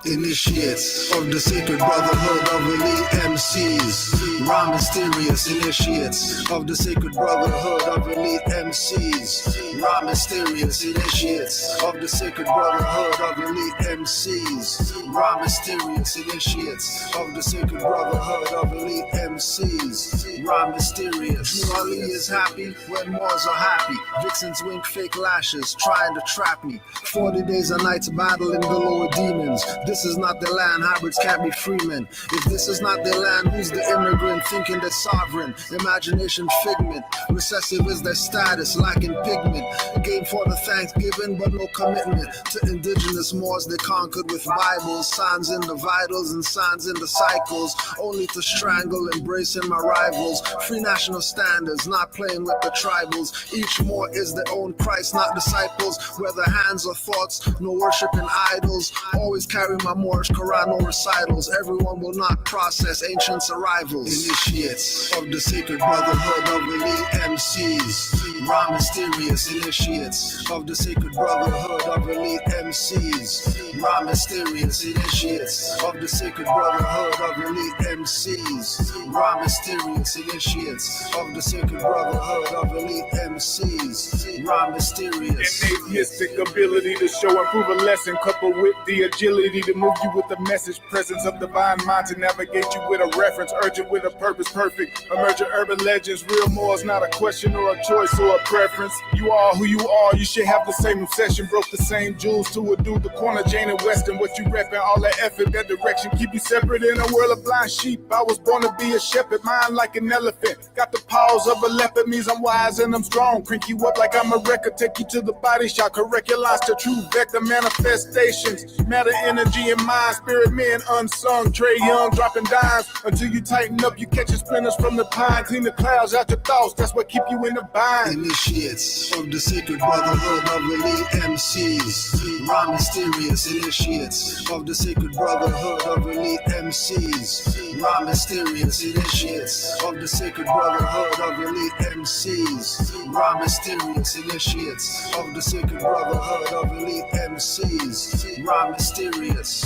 Initiates of the sacred brotherhood of elite MCs. Raw mysterious initiates of the sacred brotherhood of elite MCs. Raw mysterious initiates of the sacred brotherhood of elite MCs. Raw mysterious initiates of the sacred brotherhood of elite MCs. Raw mysterious. True Ali is happy when Moors are happy. Vixens wink fake lashes trying to trap me. 40 days and nights battling the lower demons. This is not their land, hybrids can't be freemen. If this is not their land, who's the immigrant thinking they're sovereign? Imagination figment, recessive is their status, lacking pigment. Game for the Thanksgiving, but no commitment to indigenous Moors they conquered with Bibles, signs in the vitals and signs in the cycles, only to strangle, embracing my rivals. Free national standards, not playing with the tribals. Each Moor is their own Christ, not disciples. Whether hands or thoughts, no worshiping idols. Always carry my Moorish Quran, no recitals. Everyone will not process ancients' arrivals. Initiates of the sacred brotherhood of elite MCs. Raw mysterious initiates of the sacred brotherhood of elite MCs. Raw mysterious initiates of the sacred brotherhood of elite MCs. Raw mysterious initiates of the sacred brotherhood of elite MCs. Raw mysterious. Innate mystic ability to show and prove a lesson, coupled with the agility to move you with the message, presence of divine mind to navigate you with a reference, urgent with a purpose, perfect. Emergent urban legends, real more is not a question or a choice or a preference. You are who you are, you should have the same obsession. Broke the same jewels to a dude, the corner Jane and Western. What you reppin', all that effort, that direction keep you separate in a world of blind sheep. I was born to be a shepherd, mind like an elephant. Got the paws of a leopard, means I'm wise and I'm strong. Crank you up like I'm a record, take you to the body shop. Correct your lines to true vector manifestations. Matter, energy, and mind, spirit men unsung. Trey Young dropping dimes until you tighten up. You catching splinters from the pine. Clean the clouds out your thoughts. That's what keep you in the bind. Initiates of the sacred brotherhood of elite MCs. Raw mysterious initiates of the sacred brotherhood of elite MCs. Raw mysterious initiates of the sacred brotherhood of elite MCs. Raw mysterious initiates of the sacred brotherhood of elite MCs. Raw mysterious.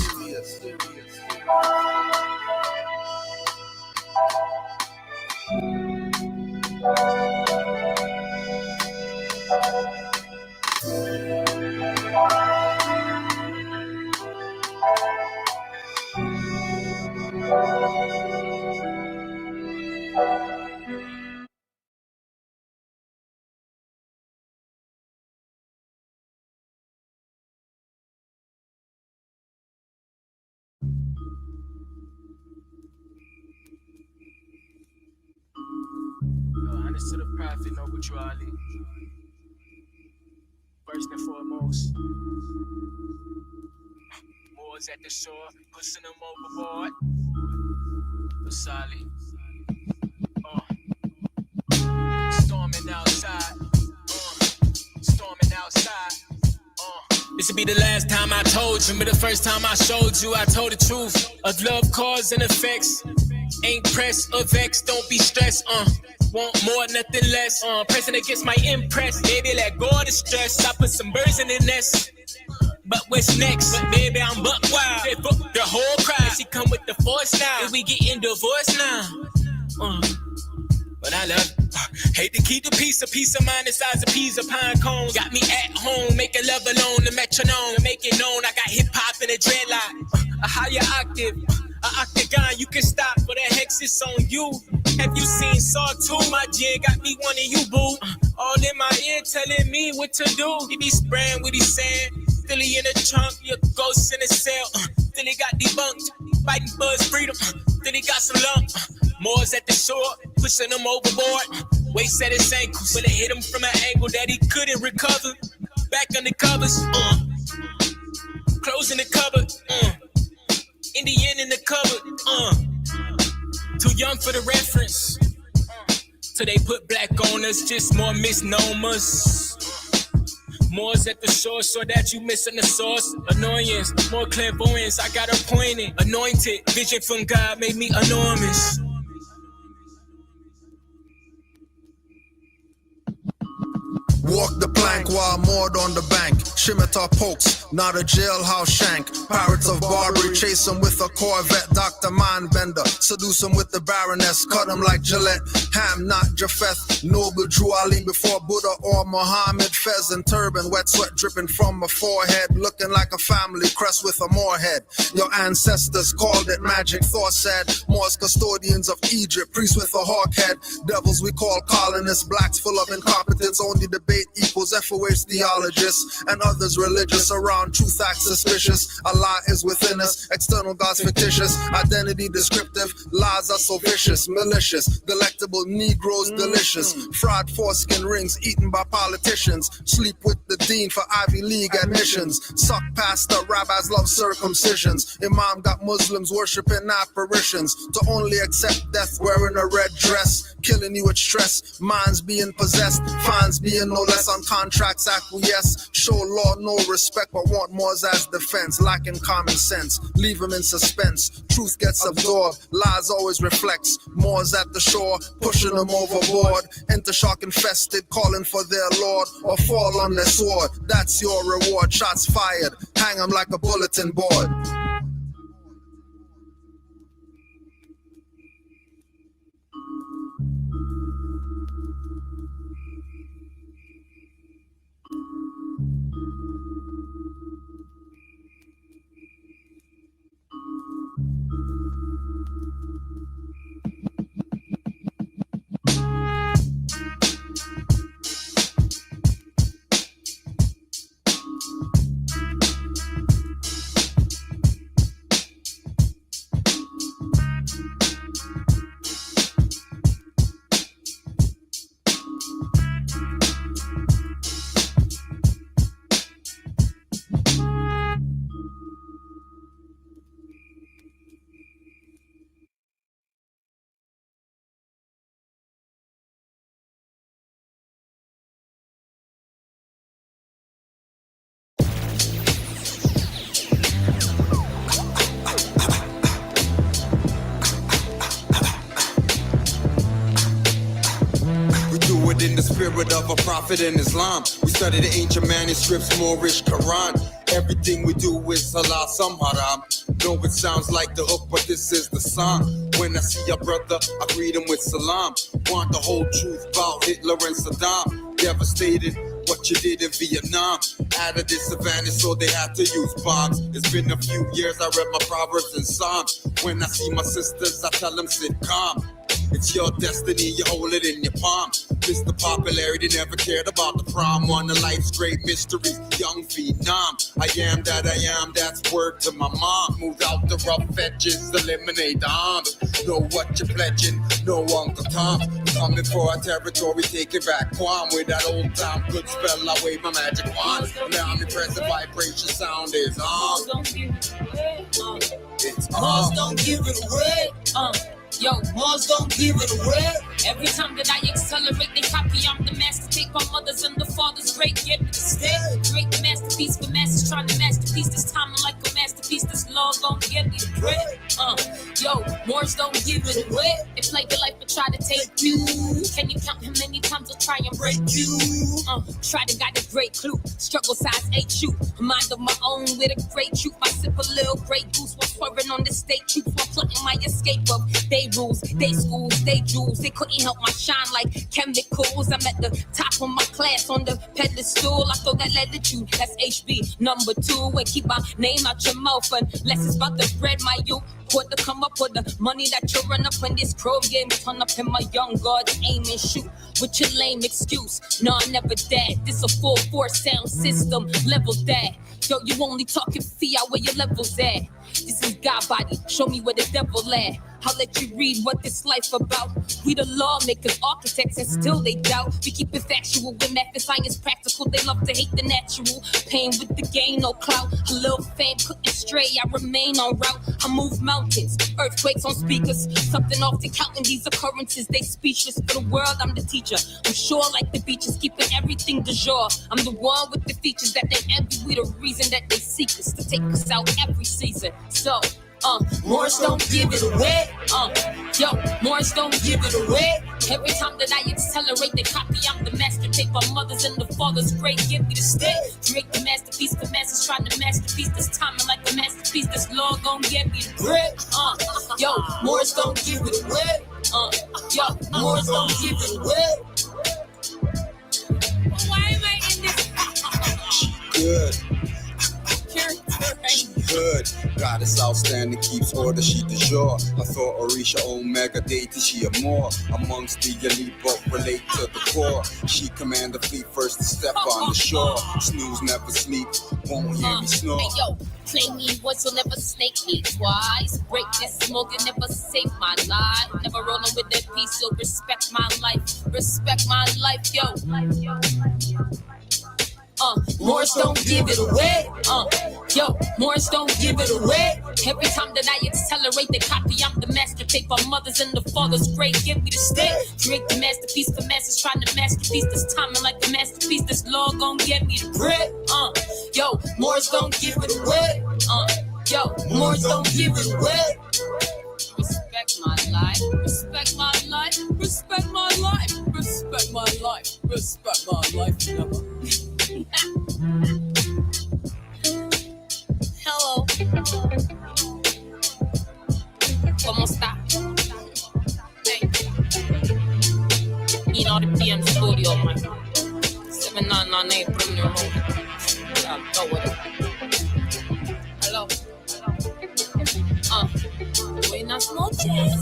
To the prophet, noble Ali. First and foremost, Moors at the shore, pushing them overboard. Asali. Storming outside. Storming outside. This will be the last time I told you. Remember the first time I showed you, I told the truth of love, cause, and effects. Ain't pressed or vexed, don't be stressed, want more, nothing less, pressing against my impress. Baby, let go of the stress, I put some birds in the nest. But what's next? But baby, I'm buck wild. They book the whole crowd. She come with the force now. And we getting divorced now. But I love it. Hate to keep the peace, a piece of mind the size of peas or pine cones. Got me at home, making love alone, the metronome. To make it known, I got hip-hop and a dreadlock. A higher octave, a octagon, you can stop, but that hex is on you. Have you seen Saw 2? My G got me wanting you, boo. All in my ear telling me what to do. He be spraying what he's saying. Still he in the trunk, your ghost in the cell. Still he got debunked, fighting for his freedom. Still he got some lump. Moors at the shore, pushing him overboard. Waist at his ankles, but it hit him from an angle that he couldn't recover. Back under covers, closing the cupboard, Indian in the cupboard, too young for the reference. So they put black on us, just more misnomers. Moors at the shore, so that you missing the source. Annoyance, more clairvoyance, I got appointed. Anointed, vision from God made me enormous. Walk the plank while moored on the bank. Scimitar pokes, not a jailhouse shank. Pirates of Barbary chase him with a Corvette. Dr. Mindbender, seduce him with the Baroness. Cut him like Gillette, Ham, not Japheth. Noble Drew Ali before Buddha or Muhammad. Fez and turban, wet sweat dripping from my forehead. Looking like a family crest with a moorhead. Your ancestors called it magic, Thor said. Moors custodians of Egypt, priests with a hawk head. Devils we call colonists, blacks full of incompetence. Only debate equals FOH theologists and others religious. Around truth act suspicious. Allah is within us, external gods fictitious. Identity descriptive, lies are so vicious. Malicious, delectable Negroes delicious. Fraud foreskin rings eaten by politicians. Sleep with the dean for Ivy League admissions. Suck pastor, rabbis love circumcisions. Imam got Muslims worshiping apparitions. To only accept death wearing a red dress. Killing you with stress, minds being possessed. Fines being no less on contracts acquiesce. Show law no respect but want more as defense. Lacking common sense, leave them in suspense. Truth gets absorbed, lies always reflects. Moors at the shore, pushing them overboard. Enter shark infested, calling for their lord. Or fall on their sword, that's your reward. Shots fired, hang them like a bulletin board. In the spirit of a prophet in Islam, we study the ancient manuscripts, Moorish Quran. Everything we do is halal, some haram. No, it sounds like the hook, but this is the song. When I see a brother, I greet him with salam. Want the whole truth about Hitler and Saddam. Devastated what you did in Vietnam. Out of this savannah, so they had to use bombs. It's been a few years, I read my Proverbs and Psalms. When I see my sisters, I tell them sit calm. It's your destiny, you hold it in your palm. Mr. Popularity never cared about the prom. One of life's great mysteries, young phenom. I am that I am, that's word to my mom. Move out the rough edges, eliminate the arms. Know what you're pledging, no Uncle Tom. Coming for our territory, taking back Guam. With that old time good spell, I wave my magic wand. Now omnipresent vibration sound is on. It's on. Don't give it away. Yo, Mars don't give it away. Every time that I accelerate, they copy. I'm the master. Take my mother's and the father's great gift to stay. Great masterpiece for masters trying to masterpiece. This time I'm like a masterpiece. This law don't give me the bread. Yo, Mars don't give it away. They play your life and try to take you. Can you count how many times they'll try and break you? Try to guide a great clue. Struggle size 8 shoot. Mind of my own with a great truth. I sip a little great goose while swerving on the state truth. While plotting my escape of they rules, they schools, they jewels. They couldn't help my shine like chemicals. I'm at the top of my class on the pedestal. I throw that lead at you, that's HB number 2. And keep my name out your mouth unless it's about to bread my youth. What to come up with the money that you run up when this crow game turn up in my young guards aim and shoot with your lame excuse. No, I never dead. This a full force sound system level that. Yo, you only talking fiat where your levels at. This is God body, show me where the devil at. I'll let you read what this life about. We the lawmakers, architects, and still they doubt. We keep it factual with math and science practical. They love to hate the natural. Pain with the gain, no clout. A little fame couldn't stray, I remain on route. I move mountains, earthquakes on speakers. Something off to counting these occurrences, they speechless. For the world, I'm the teacher. I'm sure like the beaches, keeping everything du jour. I'm the one with the features that they envy. We the reason that they seek us to take us out every season. So, Morris don't give it away. Yo, Morris don't give it away. Every time that I accelerate the copy, I'm the master tape. My mother's and the father's great, give me the stick. Drake the masterpiece, the master's trying to masterpiece. This timing like a masterpiece, this law gon' get me the bread. Yo, Morris don't give it away. Yo, Morris don't give it away. Why am I in this? Good. Good. Goddess outstanding, keeps order, she de jour. I thought Orisha Omega deity, she a more amongst the elite, but relate to the core. She command the fleet first to step on the shore. Snooze never sleep, won't hear me snore. Hey yo, play me once, you'll never snake me twice. Break this smoke and never save my life. Never rolling with that piece, so respect my life. Respect my life, yo. Morris don't give it away. Yo, Morris don't give it away. Every time that I accelerate the copy, I'm the master tape. My mother's and the father's great, give me the stick. Drake the masterpiece, the master's trying to masterpiece. This timing like a masterpiece, this law gon' get me the bread. Yo, Morris don't give it away. Yo, Morris don't give it away. Respect my life, respect my life, respect my life, respect my life, respect my life, never. Hello. ¿Cómo está? Hey. You know the PM studio, man. 7998 Premier Road. I'll go with it. Hello. Buenas noches.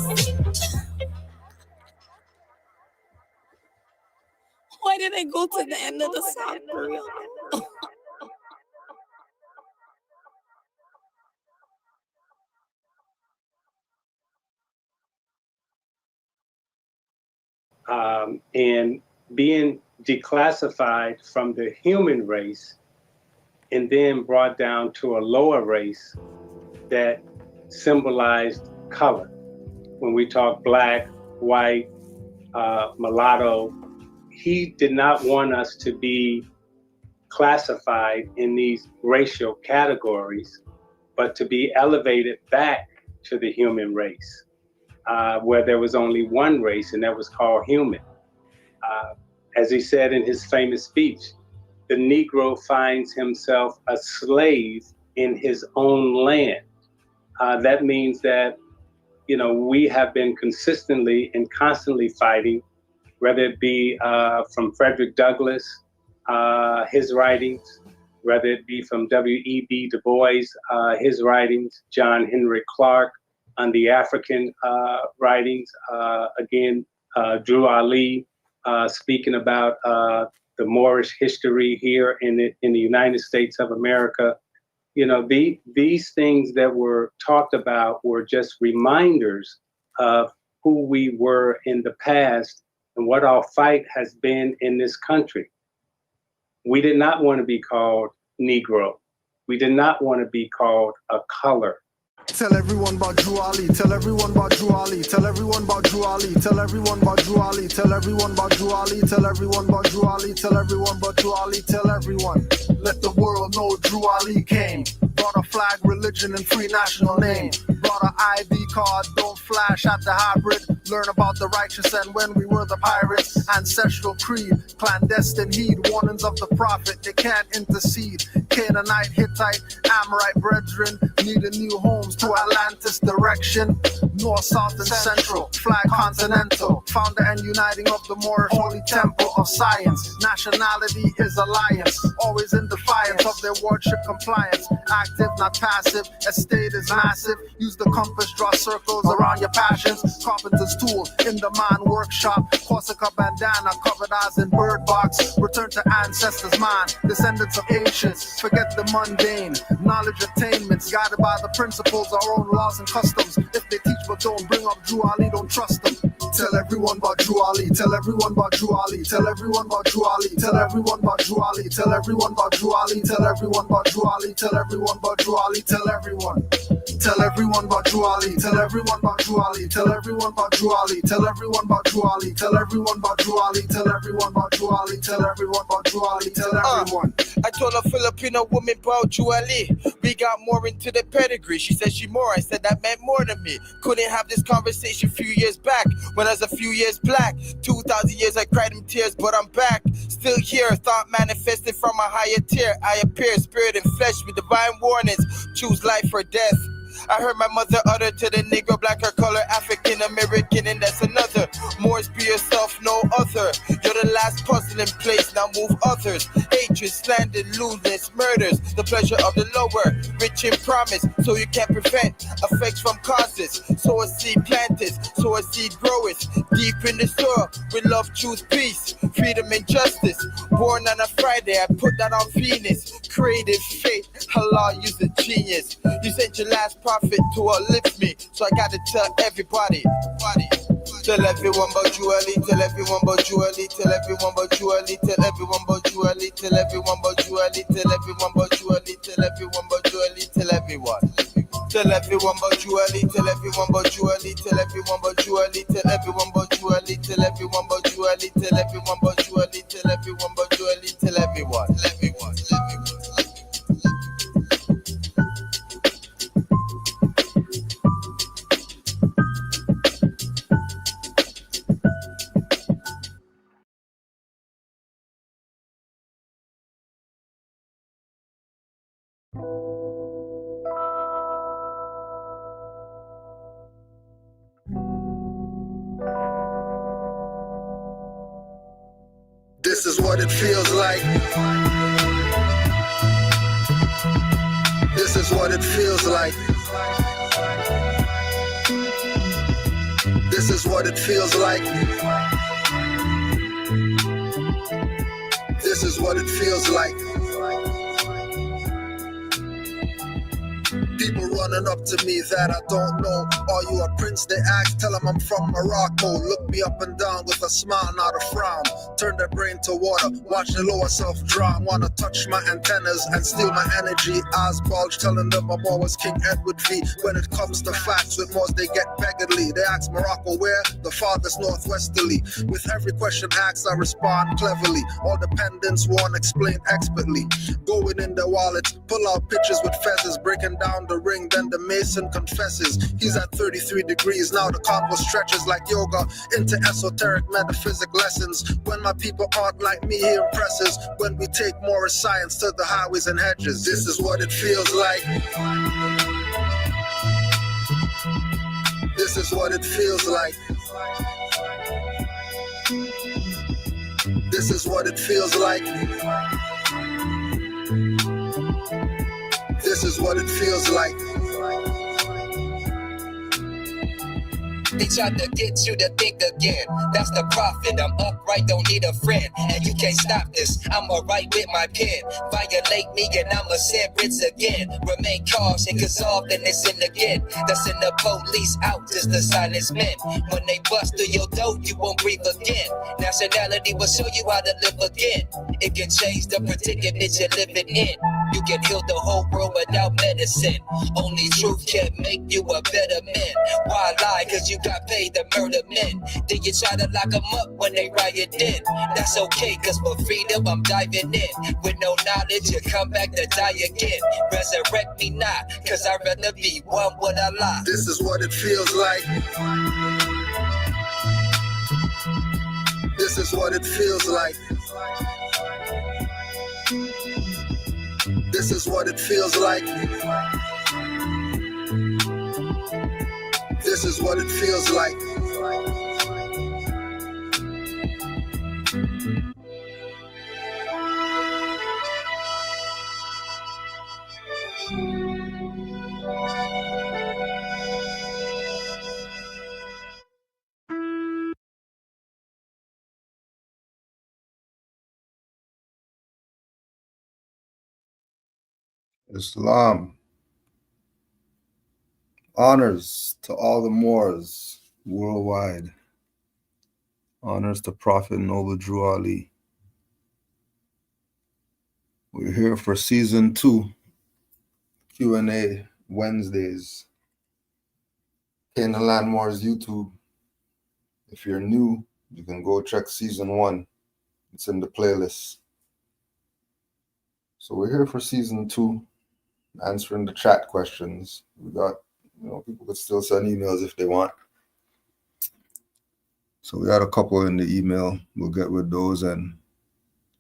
Why did I go to the end of the song for real? And being declassified from the human race and then brought down to a lower race that symbolized color. When we talk black, white, mulatto, he did not want us to be classified in these racial categories, but to be elevated back to the human race, where there was only one race, and that was called human. As he said in his famous speech, the Negro finds himself a slave in his own land. That means that, we have been consistently and constantly fighting, whether it be from Frederick Douglass, his writings, whether it be from W.E.B. Du Bois, his writings, John Henry Clark on the African writings, Drew Ali speaking about the Moorish history here in the United States of America. These things that were talked about were just reminders of who we were in the past and what our fight has been in this country. We did not want to be called Negro. We did not want to be called a color. Tell everyone about Drew Ali. Tell everyone about Drew Ali. Tell everyone about Drew Ali. Tell everyone about Drew Ali. Tell everyone about Drew Ali. Tell everyone about Drew Ali. Tell everyone about Drew Ali. Tell everyone. Let the world know Drew Ali came. Brought a flag, religion, and free national name. Brought an ID card, don't flash at the hybrid. Learn about the righteous and when we were the pirates. Ancestral creed, clandestine heed. Warnings of the prophet, they can't intercede. Canaanite, Hittite, Amorite brethren needing new homes to Atlantis direction. North, south, and central. Flag continental. Founder and uniting of the Moorish holy temple of science. Nationality is alliance. Always in defiance of their wardship compliance. Active, not passive. Estate is massive. Use the compass, draw circles around your passions. Carpenter's tool in the man workshop. Corsica bandana, covered eyes in bird box. Return to ancestors' mind. Descendants of ancients. Forget the mundane. Knowledge attainments. Guided by the principles, our own laws and customs. If they teach but don't bring up Drew Ali, don't trust them. Tell everyone about Drew Ali. Tell everyone about Drew Ali. Tell everyone about Drew Ali. Tell everyone about Drew Ali. Tell everyone about Drew Ali. Tell everyone about Drew Ali. Tell everyone about Drew Ali. Tell everyone. Tell everyone about Drew Ali. Tell everyone about Drew Ali. Tell everyone about Drew Ali. Tell everyone about Drew Ali. Tell everyone about Drew Ali. Tell everyone about Drew Ali. Tell everyone about Drew Ali. Tell everyone. I told a Filipino woman about Drew Ali. We got more into the pedigree. She said she more. I said that meant more to me. Couldn't have this conversation a few years back when But as a few years black, 2,000 years I cried in tears, but I'm back. Still here, thought manifested from a higher tier. I appear, spirit and flesh with divine warnings. Choose life or death. I heard my mother utter to the Negro, black or color, African American, and that's another. Moors, be yourself, no other. You're the last puzzle in place, now move others. Hatred, slander, lewdness, murders. The pleasure of the lower, rich in promise, so you can't prevent effects from causes. So a seed planted, so a seed groweth. Deep in the soil, with love, truth, peace, freedom and justice. Born on a Friday, I put that on Venus. Creative fate, Allah used a genius. You sent your last prophet to uplift me, so I gotta tell everybody. Tell everyone about you, Ali. Tell everyone about you, Ali. Tell everyone about you, Ali. Tell everyone about you, Ali. Tell everyone about you, Ali. Tell everyone about you, Ali. Tell everyone about you, Ali. Tell everyone. Tell everyone about you, Ali. Tell everyone about you, Ali. Tell everyone about you, Ali. Tell everyone about you, Ali. Tell everyone about you, Ali. Tell everyone about you, Ali. Tell everyone about you, Ali. Tell everyone. Tell everyone. Tell everyone. This is what it feels like. This is what it feels like. This is what it feels like. This is what it feels like. People running up to me that I don't know. Are you a prince? They ask. Tell them I'm from Morocco. Look me up and down with a smile, not a frown. Turn their brain to water. Watch the lower self drown. Wanna touch my antennas and steal my energy. Eyes bulge, telling them I'm always King Edward V. When it comes to facts with Moors, they get beggarly. They ask Morocco where? The farthest northwesterly. With every question asked, I respond cleverly. All dependents won't explain expertly. Going in their wallets, pull out pictures with feathers, breaking down the ring, then the mason confesses. He's at 33 degrees, now the combo stretches like yoga into esoteric metaphysic lessons. When my people aren't like me, he impresses. When we take more science to the highways and hedges. This is what it feels like. This is what it feels like. This is what it feels like. This is what it feels like. They tried to get you to think again. That's the profit. I'm upright, don't need a friend. And you can't stop this. I'ma write with my pen. Violate me and I'ma send writs again. Remain cautious, cause often it's in again. That's in the police out, just the silence men. When they bust through your door, you won't breathe again. Nationality will show you how to live again. It can change the predicament you're living in. You can heal the whole world without medicine. Only truth can make you a better man. Why lie? Cause you got paid to murder men. Then you try to lock them up when they riot in. That's okay, cause for freedom I'm diving in. With no knowledge, you come back to die again. Resurrect me not, cause I'd rather be one with Allah. This is what it feels like. This is what it feels like. This is what it feels like. This is what it feels like. Islam. Honors to all the Moors worldwide. Honors to Prophet Noble Drew Ali. We're here for season 2, Q&A Wednesdays. Canaanland Moors YouTube. If you're new, you can go check season 1. It's in the playlist. So we're here for season 2, answering the chat questions. We got, people could still send emails if they want. So we had a couple in the email. We'll get with those, and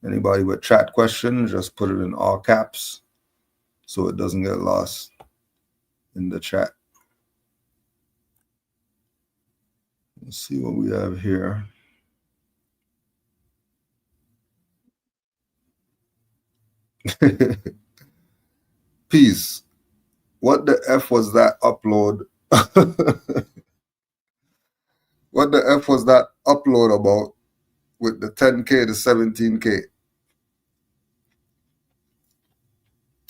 anybody with chat questions, just put it in all caps so it doesn't get lost in the chat. Let's see what we have here. Peace. What the F was that upload? What the F was that upload about with the 10K to 17K?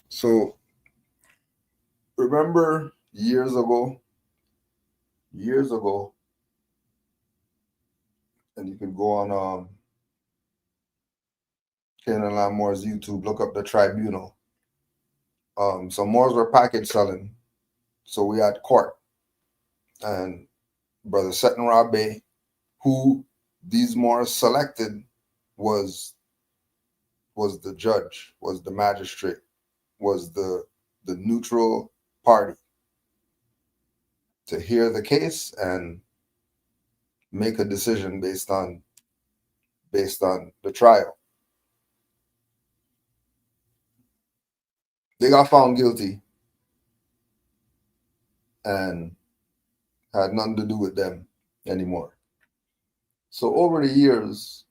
So remember years ago, and you can go on Canaanland Moore's YouTube, look up the Tribunal. So Moors were package selling. So we had court, and Brother Seton Rabe, who these Moors selected, was the judge, was the magistrate, was the neutral party to hear the case and make a decision based on the trial. They got found guilty and had nothing to do with them anymore. So over the years,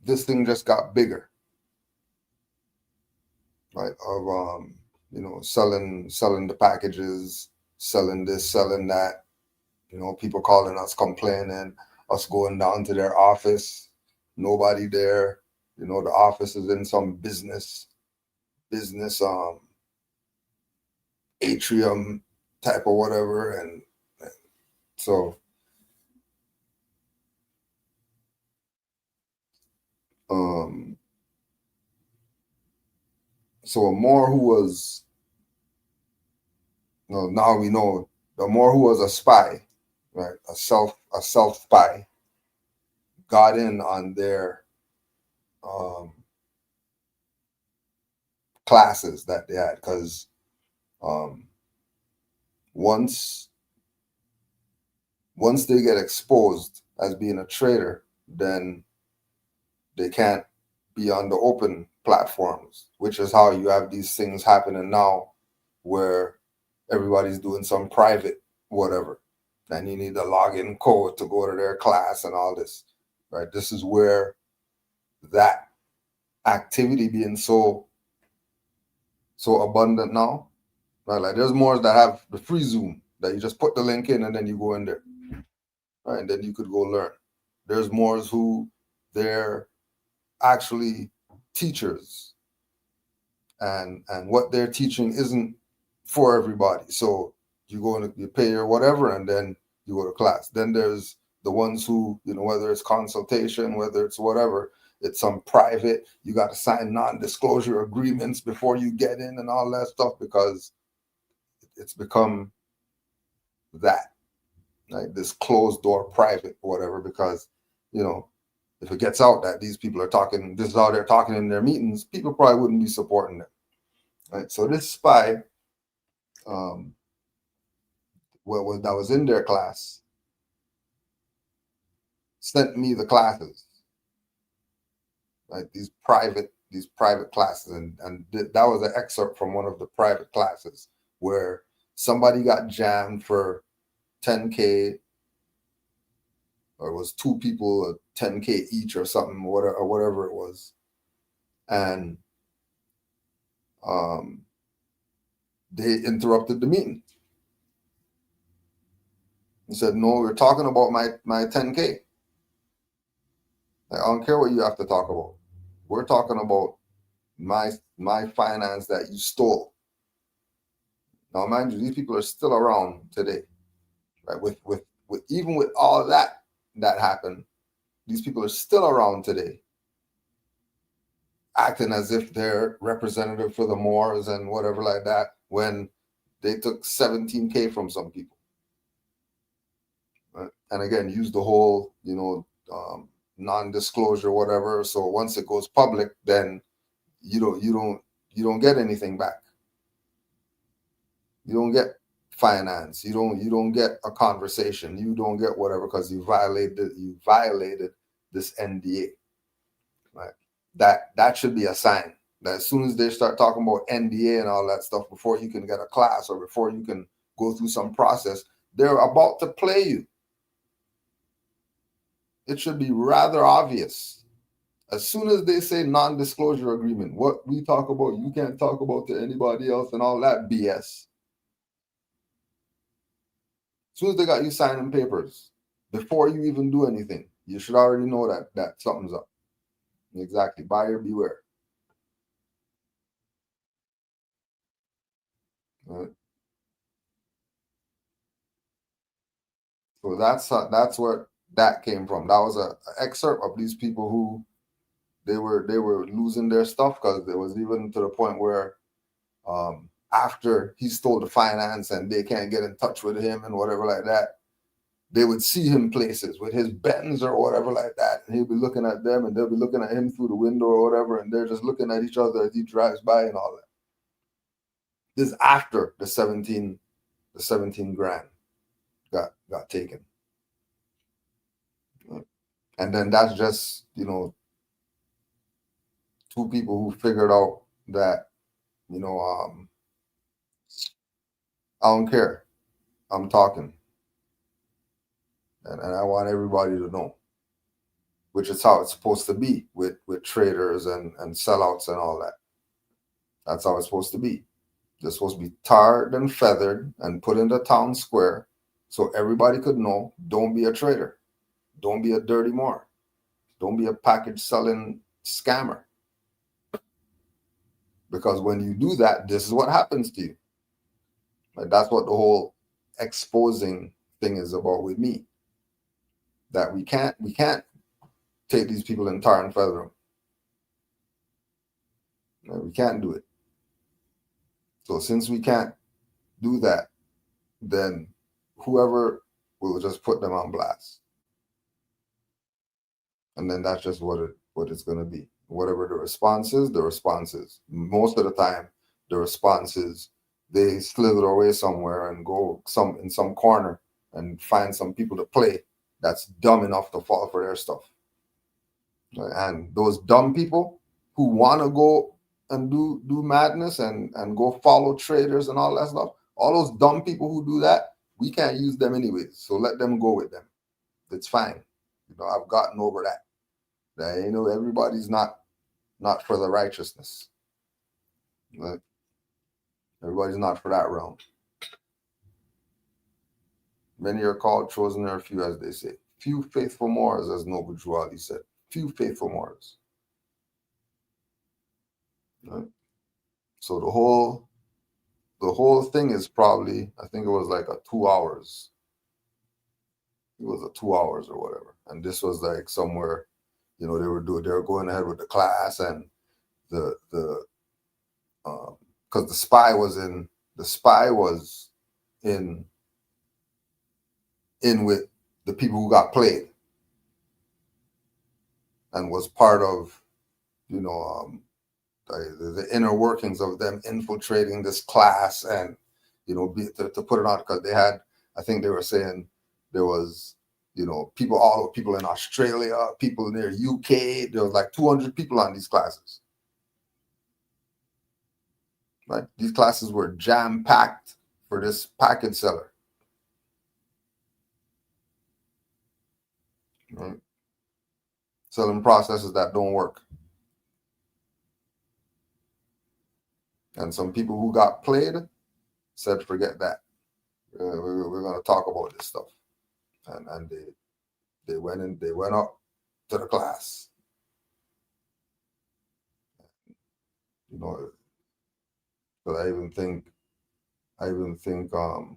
this thing just got bigger, right? Of selling the packages, selling this, selling that. People calling us, complaining, us going down to their office, nobody there. The office is in some business atrium type of whatever, and so a Moor who was, now we know, the Moor who was a spy, right, a self spy, got in on their classes that they had, because once they get exposed as being a traitor, then they can't be on the open platforms, which is how you have these things happening now, where everybody's doing some private whatever, and you need a login code to go to their class and all this, right? This is where that activity being so abundant now, right? Like there's more that have the free Zoom that you just put the link in and then you go in there, right? And then you could go learn. There's more who they're actually teachers, and what they're teaching isn't for everybody. So you go and you pay or whatever, and then you go to class. Then there's the ones who, whether it's consultation, whether it's whatever, it's some private, you got to sign non-disclosure agreements before you get in and all that stuff, because it's become that, like this closed door private or whatever, because, if it gets out that these people are talking, this is how they're talking in their meetings, people probably wouldn't be supporting them, right? So this spy, that was in their class, sent me the classes, like these private classes, and that was an excerpt from one of the private classes where somebody got jammed for 10K, or it was two people, 10K each or something, or whatever it was, and they interrupted the meeting and said, "No, we're talking about my 10K. I don't care what you have to talk about. We're talking about my finance that you stole." Now, mind you, these people are still around today, right? With even with all of that happened, these people are still around today, acting as if they're representative for the Moors and whatever like that, when they took 17K from some people, right? And again, use the whole, non-disclosure, whatever. So once it goes public, then you don't get anything back. You don't get finance. You don't get a conversation. You don't get whatever because you violated this NDA. Right? That should be a sign that as soon as they start talking about NDA and all that stuff, before you can get a class or before you can go through some process, they're about to play you. It should be rather obvious. As soon as they say non-disclosure agreement, what we talk about, you can't talk about to anybody else and all that BS. As soon as they got you signing papers, before you even do anything, you should already know that something's up. Exactly. Buyer beware. Right? So that's what that came from. That was an excerpt of these people who they were losing their stuff, because there was even to the point where after he stole the finance and they can't get in touch with him and whatever like that, they would see him places with his Benz or whatever like that, and he'll be looking at them and they'll be looking at him through the window or whatever, and they're just looking at each other as he drives by and all that. This is after the 17 grand got taken. And then that's just, two people who figured out that, I don't care. I'm talking. And I want everybody to know, which is how it's supposed to be with traders and sellouts and all that. That's how it's supposed to be. They're supposed to be tarred and feathered and put in the town square so everybody could know, don't be a trader. Don't be a dirty Moor. Don't be a package selling scammer. Because when you do that, this is what happens to you. Like, that's what the whole exposing thing is about with me. That we can't take these people and tar and feather them. We can't do it. So since we can't do that, then whoever will just put them on blast. And then that's just what it's going to be. Whatever the response is, the response is. Most of the time, the response is they slither away somewhere and go in some corner and find some people to play that's dumb enough to fall for their stuff. And those dumb people who want to go and do madness and go follow traders and all that stuff, all those dumb people who do that, we can't use them anyways. So let them go with them. It's fine. I've gotten over that. Everybody's not for the righteousness. Right? Everybody's not for that realm. Many are called, chosen are few, as they say. Few faithful Moors, as Noble Drew Ali said. Few faithful Moors. Right? So the whole thing is probably, I think it was like 2 hours. It was 2 hours or whatever. And this was like somewhere, they were going ahead with the class, and because the spy was in with the people who got played, and was part of, the inner workings of them infiltrating this class, and to put it on, because they had, I think they were saying there was, people in Australia, people near UK. There was like 200 people on these classes. Right? These classes were jam-packed for this package seller. Right? Selling processes that don't work. And some people who got played said, forget that. We're going to talk about this stuff. And they went up to the class. But I even think for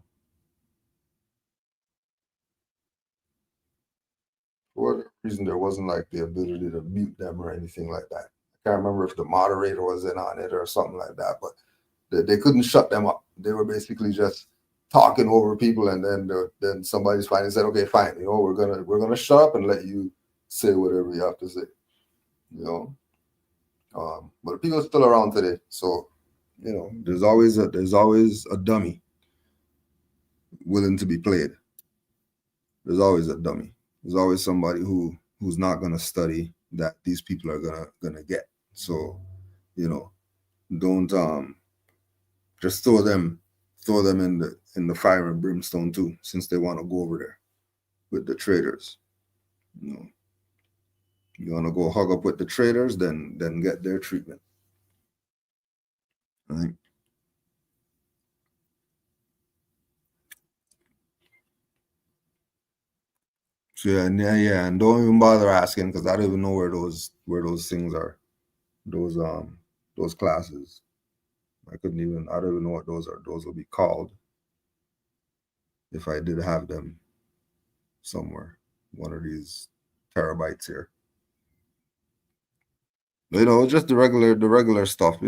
whatever reason there wasn't like the ability to mute them or anything like that. I can't remember if the moderator was in on it or something like that, but they couldn't shut them up. They were basically just talking over people, and then somebody's finally said, okay, fine, we're gonna shut up and let you say whatever you have to say. But the people are still around today, so there's always a dummy. willing to be played. There's always a dummy. There's always somebody who's not gonna study that these people are gonna get. So, don't just throw them in the fire and brimstone too, since they want to go over there with the traders. You want to go hug up with the traders, then get their treatment. Right? So yeah, and don't even bother asking, because I don't even know where those things are. Those classes. I don't even know what those are. Those will be called if I did have them somewhere. One of these terabytes here. Just the regular stuff,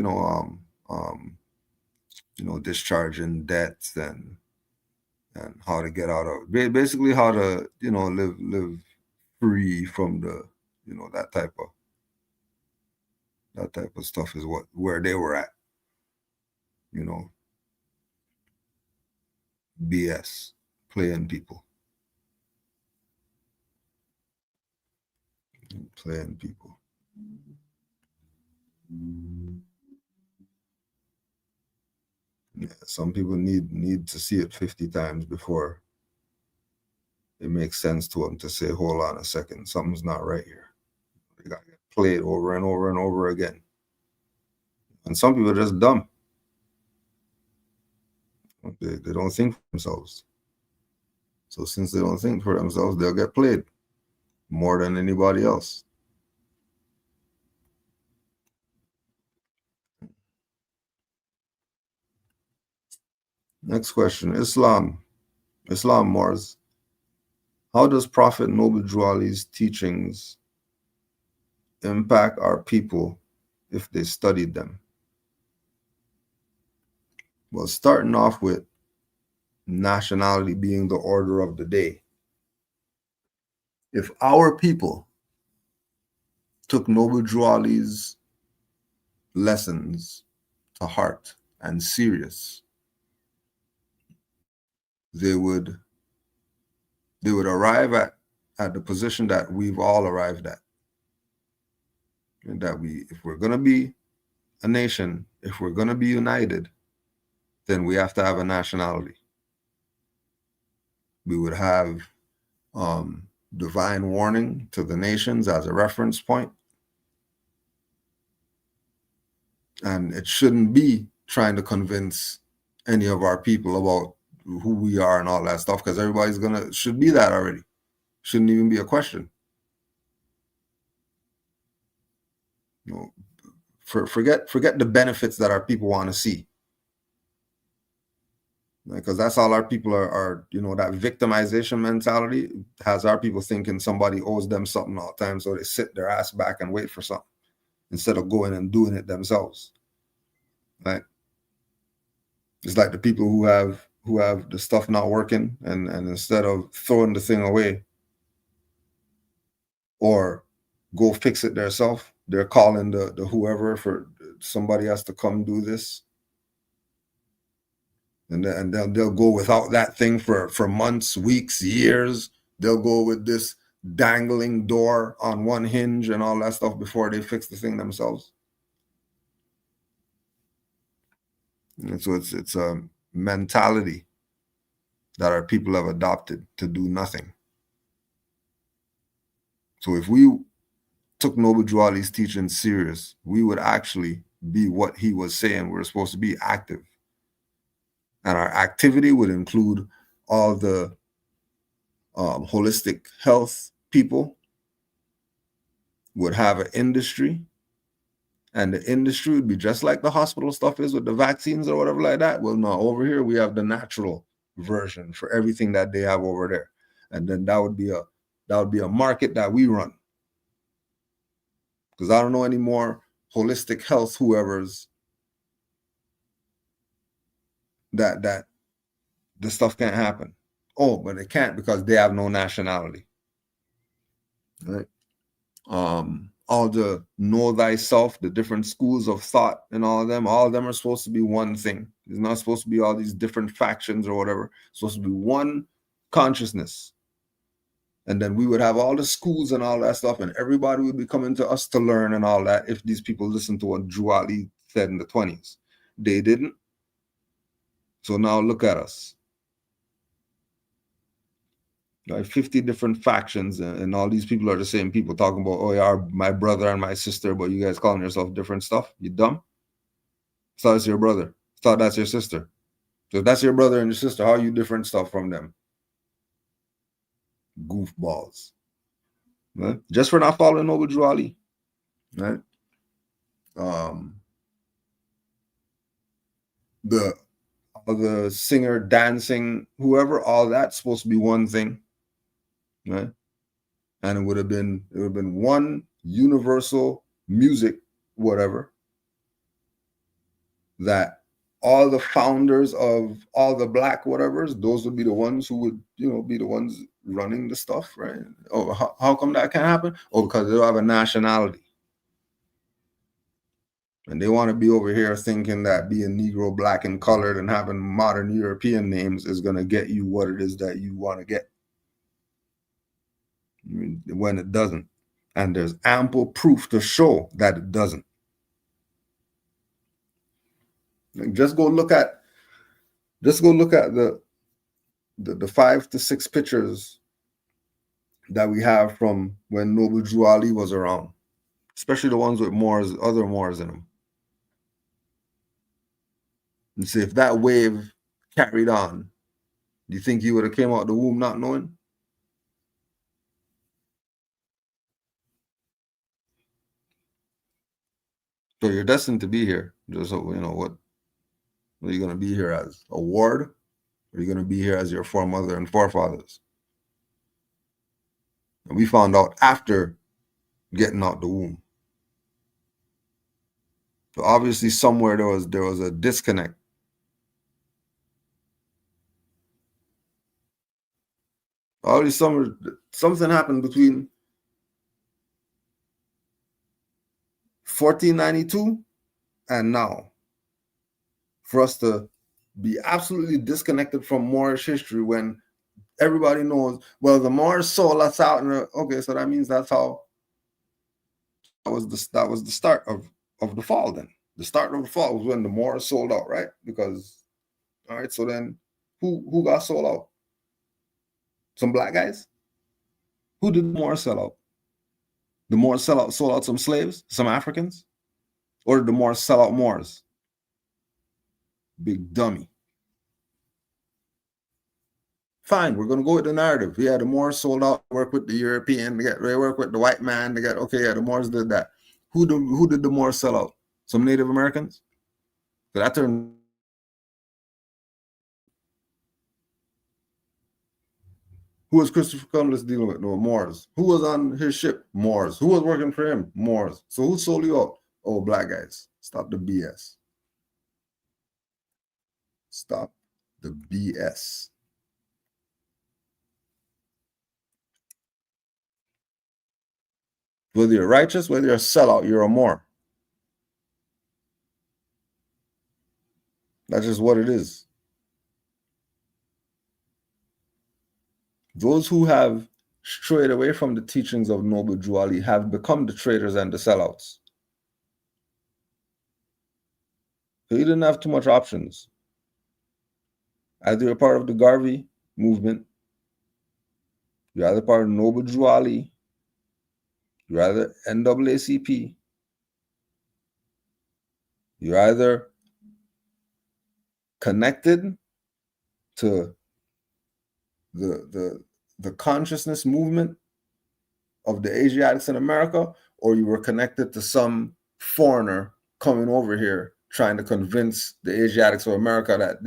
discharging debts and how to get out of, basically how to, live free from the, that type of stuff is where they were at. BS, playing people. Yeah, some people need to see it 50 times before it makes sense to them to say, hold on a second, something's not right here. They got to get played over and over and over again. And some people are just dumb. They don't think for themselves. So since they don't think for themselves, they'll get played more than anybody else. Next question. Islam Mars. How does Prophet Noble Drew Ali's teachings impact our people if they studied them? Well, starting off with nationality being the order of the day. If our people took Noble Drew Ali's lessons to heart and serious, they would arrive at the position that we've all arrived at. And that if we're going to be a nation, if we're going to be united, then we have to have a nationality. We would have divine warning to the nations as a reference point. And it shouldn't be trying to convince any of our people about who we are and all that stuff, because everybody's should be that already. Shouldn't even be a question. Forget the benefits that our people want to see. Because that's all our people are, that victimization mentality has our people thinking somebody owes them something all the time. So they sit their ass back and wait for something instead of going and doing it themselves. Right? It's like the people who have the stuff not working and instead of throwing the thing away or go fix it themselves, they're calling the whoever for somebody has to come do this. And they'll go without that thing for months, weeks, years. They'll go with this dangling door on one hinge and all that stuff before they fix the thing themselves. And so it's a mentality that our people have adopted to do nothing. So if we took Noble Drew Ali's teaching serious, we would actually be what he was saying we're supposed to be, active. And our activity would include all the holistic health people would have an industry, and the industry would be just like the hospital stuff is with the vaccines or whatever like that. Well, no, over here we have the natural version for everything that they have over there. And then that would be a market that we run. Because I don't know any more holistic health whoever's that the stuff can't happen. Oh, but it can't because they have no nationality. Right? all the know thyself, the different schools of thought, and all of them are supposed to be one thing. It's not supposed to be all these different factions or whatever. It's supposed to be one consciousness. And then we would have all the schools and all that stuff, and everybody would be coming to us to learn and all that if these people listened to what Drew Ali said in the 20s. They didn't. So now look at us. Like 50 different factions, and all these people are the same people talking about, oh, yeah, my brother and my sister, but you guys calling yourself different stuff. You dumb? So that's your brother. So that's your sister. So if that's your brother and your sister, how are you different stuff from them? Goofballs. Right? Just for not following over Drew Ali. Right? The singer, dancing, whoever, all that's supposed to be one thing. Right? And it would have been one universal music, whatever, that all the founders of all the black whatevers, those would be the ones who would, be the ones running the stuff, right? Oh, how come that can't happen? Oh, because they don't have a nationality. And they want to be over here thinking that being Negro, black, and colored and having modern European names is going to get you what it is that you want to get. When it doesn't. And there's ample proof to show that it doesn't. Just go look at the 5 to 6 pictures that we have from when Noble Drew Ali was around, especially the ones with other Moors in them. And see if that wave carried on. Do you think he would have came out the womb not knowing? So you're destined to be here. Just what are you going to be here as? A ward? Or are you going to be here as your foremother and forefathers? And we found out after getting out the womb. So obviously somewhere there was a disconnect. Obviously something happened between 1492 and now for us to be absolutely disconnected from Moorish history when everybody knows, well, the Moors sold us out. Okay, so that means that was the start of the fall then. The start of the fall was when the Moors sold out, right? Because, all right, so then who got sold out? Some black guys? Who did the Moors sell out? The Moors sold out some slaves, some Africans? Or did the Moors sell out Moors? Big dummy. Fine, we're going to go with the narrative. Yeah, the Moors sold out, work with the European, they work with the white man, the Moors did that. Who did the Moors sell out? Some Native Americans? So that turned. Who was Christopher Columbus dealing with? No, Moors. Who was on his ship? Moors. Who was working for him? Moors. So who sold you out? Oh, black guys. Stop the BS. Stop the BS. Whether you're righteous, whether you're a sellout, you're a Moor. That's just what it is. Those who have strayed away from the teachings of Noble Drew Ali have become the traitors and the sellouts. So you didn't have too much options. Either you're part of the Garvey movement, you're either part of Noble Drew Ali, you're either NAACP, you're either connected to the consciousness movement of the Asiatics in America, or you were connected to some foreigner coming over here trying to convince the Asiatics of America that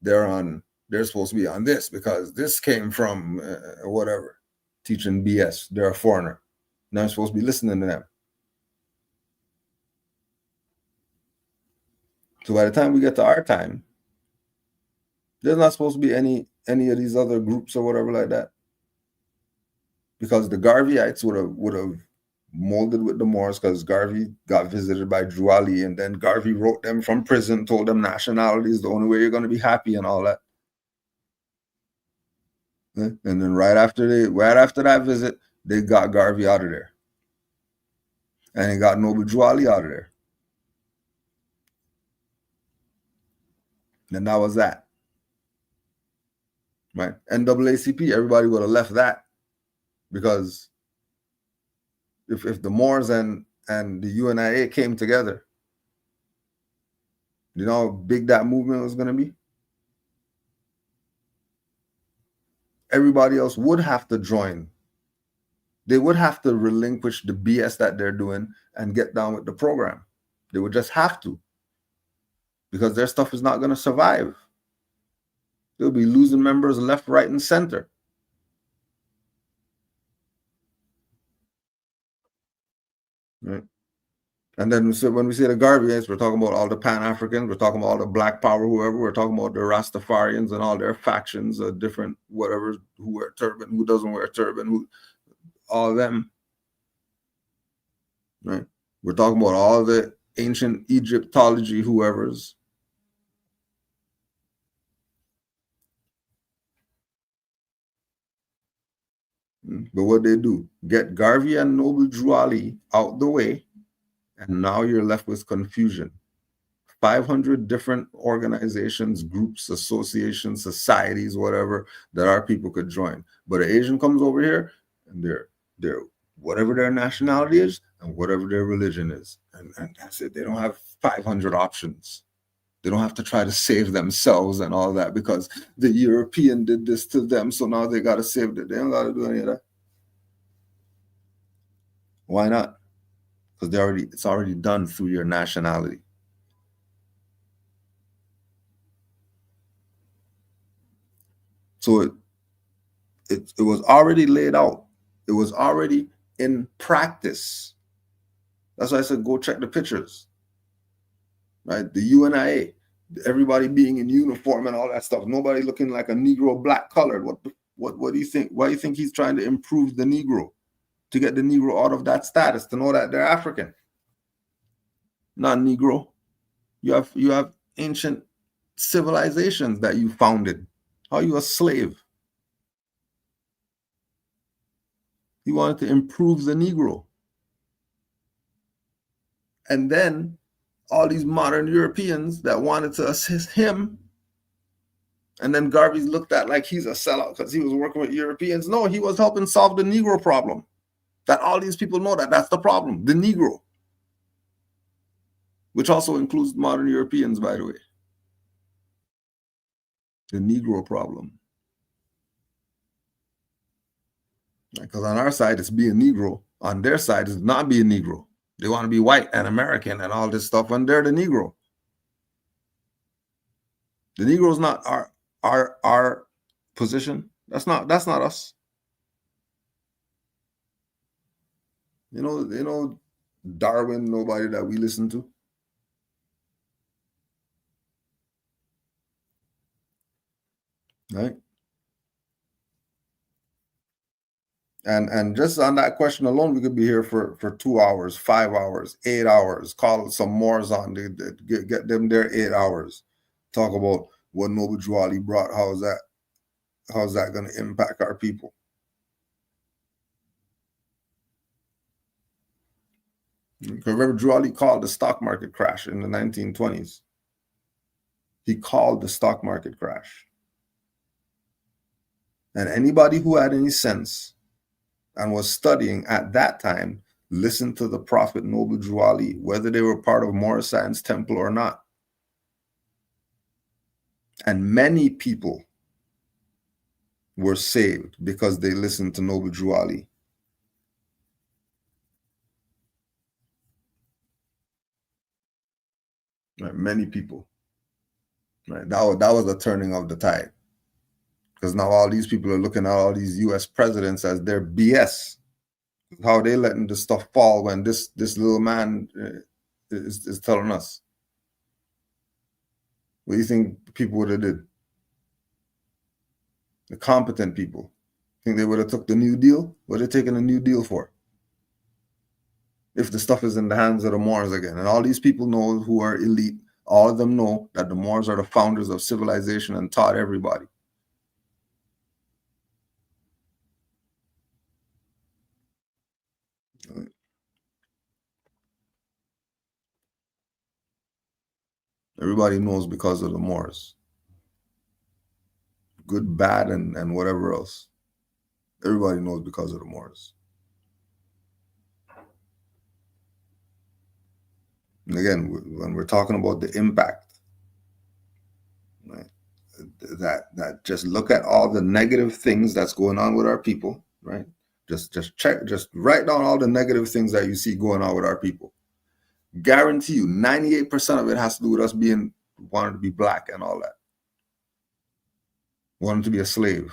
they're supposed to be on this because this came from whatever, teaching BS. They're a foreigner. Now I'm supposed to be listening to them. So by the time we get to our time, there's not supposed to be any of these other groups or whatever like that. Because the Garveyites would have molded with the Moors because Garvey got visited by Drew Ali, and then Garvey wrote them from prison, told them nationality is the only way you're going to be happy and all that. And then right after that visit, they got Garvey out of there. And they got Noble Drew Ali out of there. And that was that. Right? NAACP, everybody would have left that, because if the Moors and the UNIA came together, you know how big that movement was going to be? Everybody else would have to join. They would have to relinquish the BS that they're doing and get down with the program. They would just have to, because their stuff is not going to survive. They'll be losing members left, right, and center. Right? And then when we say the Garveyites, we're talking about all the Pan-Africans, we're talking about all the Black Power, whoever, we're talking about the Rastafarians and all their factions, different whatever, who wear turban, who doesn't wear turban, who, all of them. Right? We're talking about all the ancient Egyptology, whoever's. But what they do, get Garvey and Noble Drew Ali out the way, and now you're left with confusion. 500 different organizations, groups, associations, societies, whatever, that our people could join. But an Asian comes over here, and they're whatever their nationality is and whatever their religion is. And that's it. They don't have 500 options. They don't have to try to save themselves and all that because the European did this to them, so now they got to save it. They don't got to do any of that. Why not? Because it's already done through your nationality. So it was already laid out. It was already in practice. That's why I said go check the pictures. Right? The UNIA, everybody being in uniform and all that stuff. Nobody looking like a Negro, black colored. What do you think? Why do you think he's trying to improve the Negro? To get the Negro out of that status, to know that they're African, not Negro. You have ancient civilizations that you founded. How are you a slave? He wanted to improve the Negro. And then all these modern Europeans that wanted to assist him. And then Garvey's looked at like he's a sellout because he was working with Europeans. No, he was helping solve the Negro problem. That all these people know that's the problem, the Negro. Which also includes modern Europeans, by the way. The Negro problem. Because on our side, it's being Negro. On their side, it's not being Negro. They want to be white and American and all this stuff, and they're the Negro. The Negro is not our position. That's not us. You know, Darwin, nobody that we listen to. Right? And just on that question alone, we could be here for 2 hours, 5 hours, 8 hours. Call some Moors on, get them there 8 hours. Talk about what Noble Drew Ali brought. How's that going to impact our people? Remember, Drew Ali called the stock market crash in the 1920s. He called the stock market crash. And anybody who had any sense and was studying at that time listened to the Prophet Noble Drew Ali, whether they were part of Morissan's temple or not. And many people were saved because they listened to Noble Drew Ali. Right, many people. Right, that was the turning of the tide. Because now all these people are looking at all these U.S. presidents as their BS. How they letting the stuff fall when this little man is telling us. What do you think people would have did? The competent people. Think they would have took the New Deal? What are they taking a New Deal for? if the stuff is in the hands of the Moors again. And all these people know who are elite, all of them know that the Moors are the founders of civilization and taught everybody. Everybody knows because of the Moors. Good, bad, and whatever else. Everybody knows because of the Moors. And again, when we're talking about the impact, right, that just look at all the negative things that's going on with our people, right? Just write down all the negative things that you see going on with our people. Guarantee you 98% of it has to do with us wanting to be black and all that. Wanting to be a slave.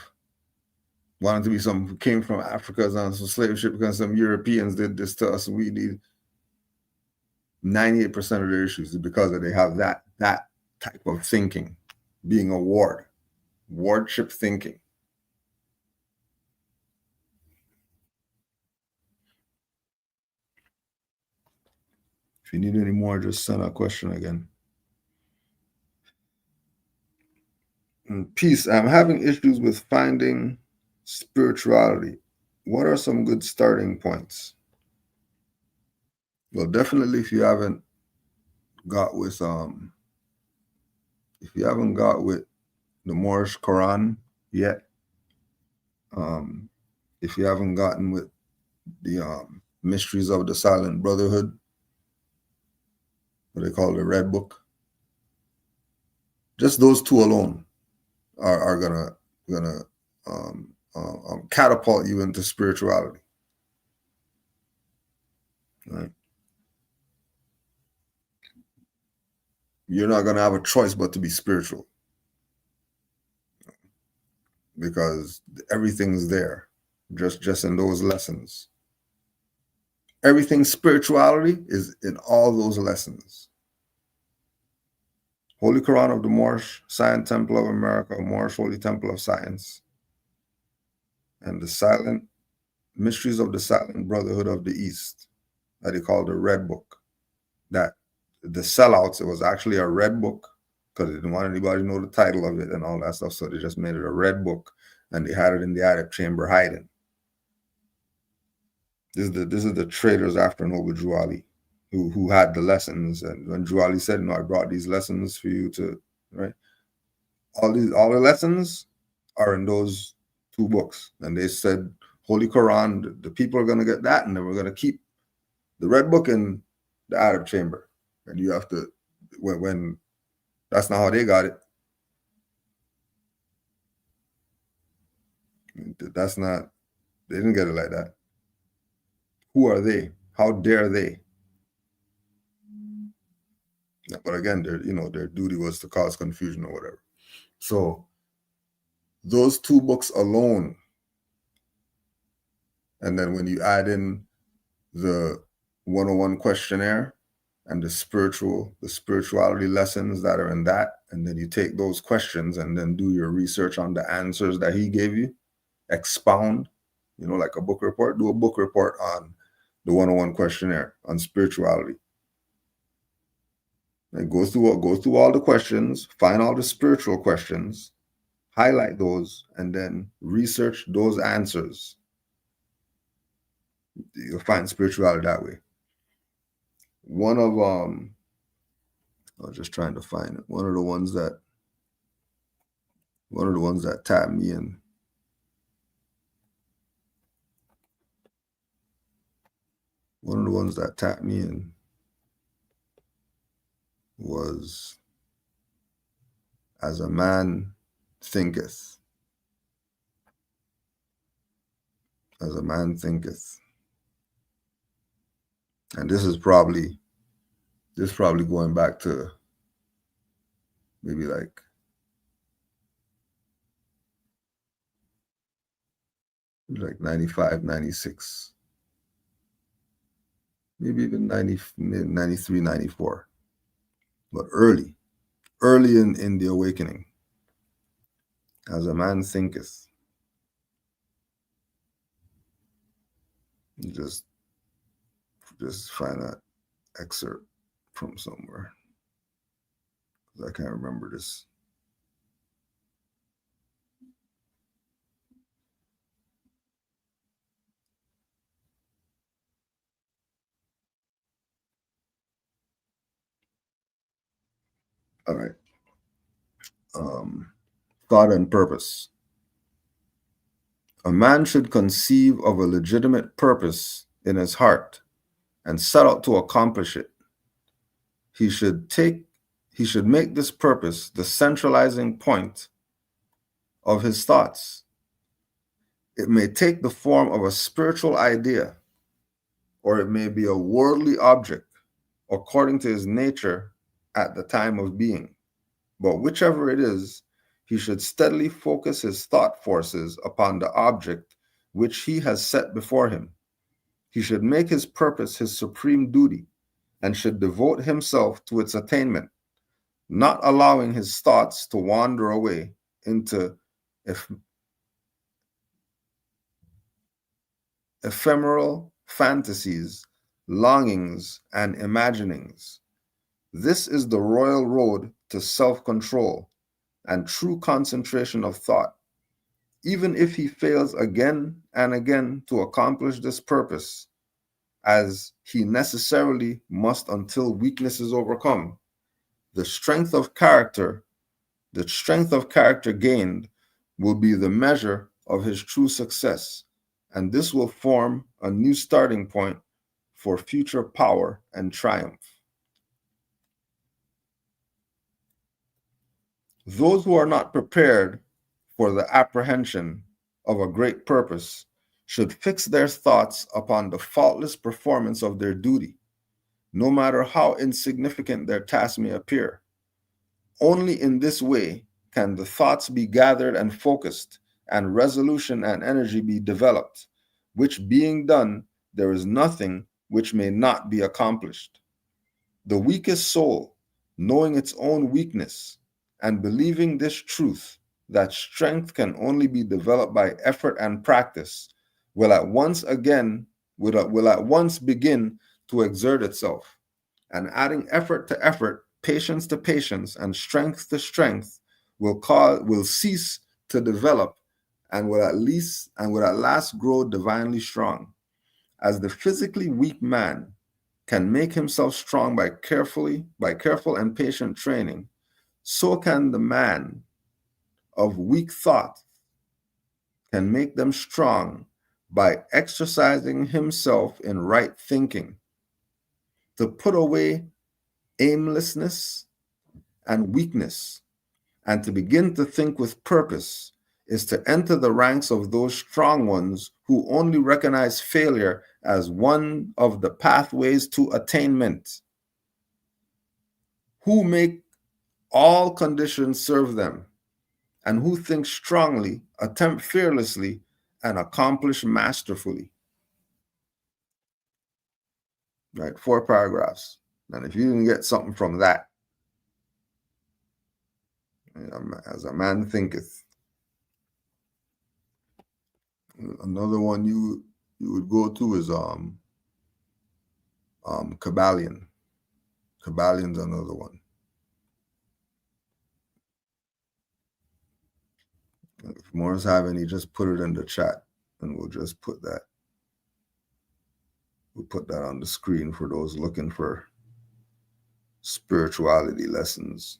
Wanting to be some who came from Africa on some slave ship because some Europeans did this to us. We need 98% of their issues is because they have that type of thinking, being a wardship thinking. If you need any more, just send a question again. Peace. I'm having issues with finding spirituality. What are some good starting points? Well, definitely if you haven't got with the Moorish Quran yet, if you haven't gotten with the Mysteries of the Silent Brotherhood, what they call the Red Book, just those two alone are gonna catapult you into spirituality, right? You're not gonna have a choice but to be spiritual because everything's there, just in those lessons. Everything spirituality is in all those lessons. Holy Quran of the Moorish Science Temple of America, Moorish Holy Temple of Science, and the Mysteries of the Silent Brotherhood of the East, that they call the Red Book. That the sellouts, it was actually a red book because they didn't want anybody to know the title of it and all that stuff, so they just made it a red book and they had it in the attic chamber hiding. This is the traders after Noble Drew Ali, who had the lessons, and when Drew Ali said, "No, I brought these lessons for you to," right? All the lessons are in those two books, and they said, Holy Quran, the people are going to get that, and then we're going to keep the red book in the attic chamber, and you have to when that's not how they got it. That's not, they didn't get it like that. Who are they? How dare they? But again, their duty was to cause confusion or whatever. So those two books alone, and then when you add in the 101 questionnaire and the spirituality lessons that are in that, and then you take those questions and then do your research on the answers that he gave you, expound, like a book report, do a book report on the 101 questionnaire on spirituality. And go through all the questions, find all the spiritual questions, highlight those, and then research those answers. You'll find spirituality that way. One of I was just trying to find it. One of the ones that tapped me in. One of the ones that tapped me in was, as a man thinketh. As a man thinketh. And this is probably going back to maybe like like 95, 96, maybe even 93, 94, but early in the awakening. As a man thinketh. Just just find that excerpt from somewhere. I can't remember this. All right. Thought and purpose. A man should conceive of a legitimate purpose in his heart and set out to accomplish it. He should make this purpose the centralizing point of his thoughts. It may take the form of a spiritual idea, or it may be a worldly object, according to his nature at the time of being. But whichever it is, he should steadily focus his thought forces upon the object which he has set before him. He should make his purpose his supreme duty and should devote himself to its attainment, not allowing his thoughts to wander away into ephemeral fantasies, longings, and imaginings. This is the royal road to self-control and true concentration of thought. Even if he fails again and again to accomplish this purpose, as he necessarily must until weakness is overcome, the strength of character gained will be the measure of his true success, and this will form a new starting point for future power and triumph. Those who are not prepared for the apprehension of a great purpose should fix their thoughts upon the faultless performance of their duty, no matter how insignificant their task may appear. Only in this way can the thoughts be gathered and focused, and resolution and energy be developed, which being done, there is nothing which may not be accomplished. The weakest soul, knowing its own weakness and believing this truth, that strength can only be developed by effort and practice, will at once begin to exert itself, and adding effort to effort, patience to patience, and strength to strength, will cease to develop and will at last grow divinely strong. As the physically weak man can make himself strong by careful and patient training, so can the man of weak thought can make them strong by exercising himself in right thinking. To put away aimlessness and weakness, and to begin to think with purpose, is to enter the ranks of those strong ones who only recognize failure as one of the pathways to attainment, who make all conditions serve them, and who think strongly, attempt fearlessly, and accomplish masterfully. Right, 4 paragraphs. And if you didn't get something from that, as a man thinketh. Another one you would go to is Kabbalion. Kabbalion's another one. If Morris have any, just put it in the chat, and we'll just put that. We'll put that on the screen for those looking for spirituality lessons.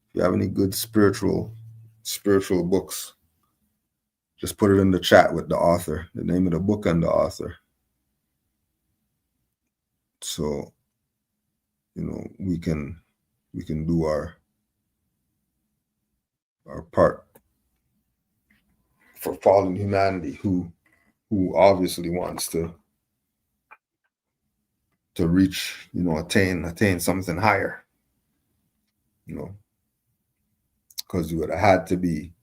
If you have any good spiritual books, just put it in the chat with the author, the name of the book and the author. So, we can do our part for fallen humanity who obviously wants to reach, attain something higher, because you would have had to be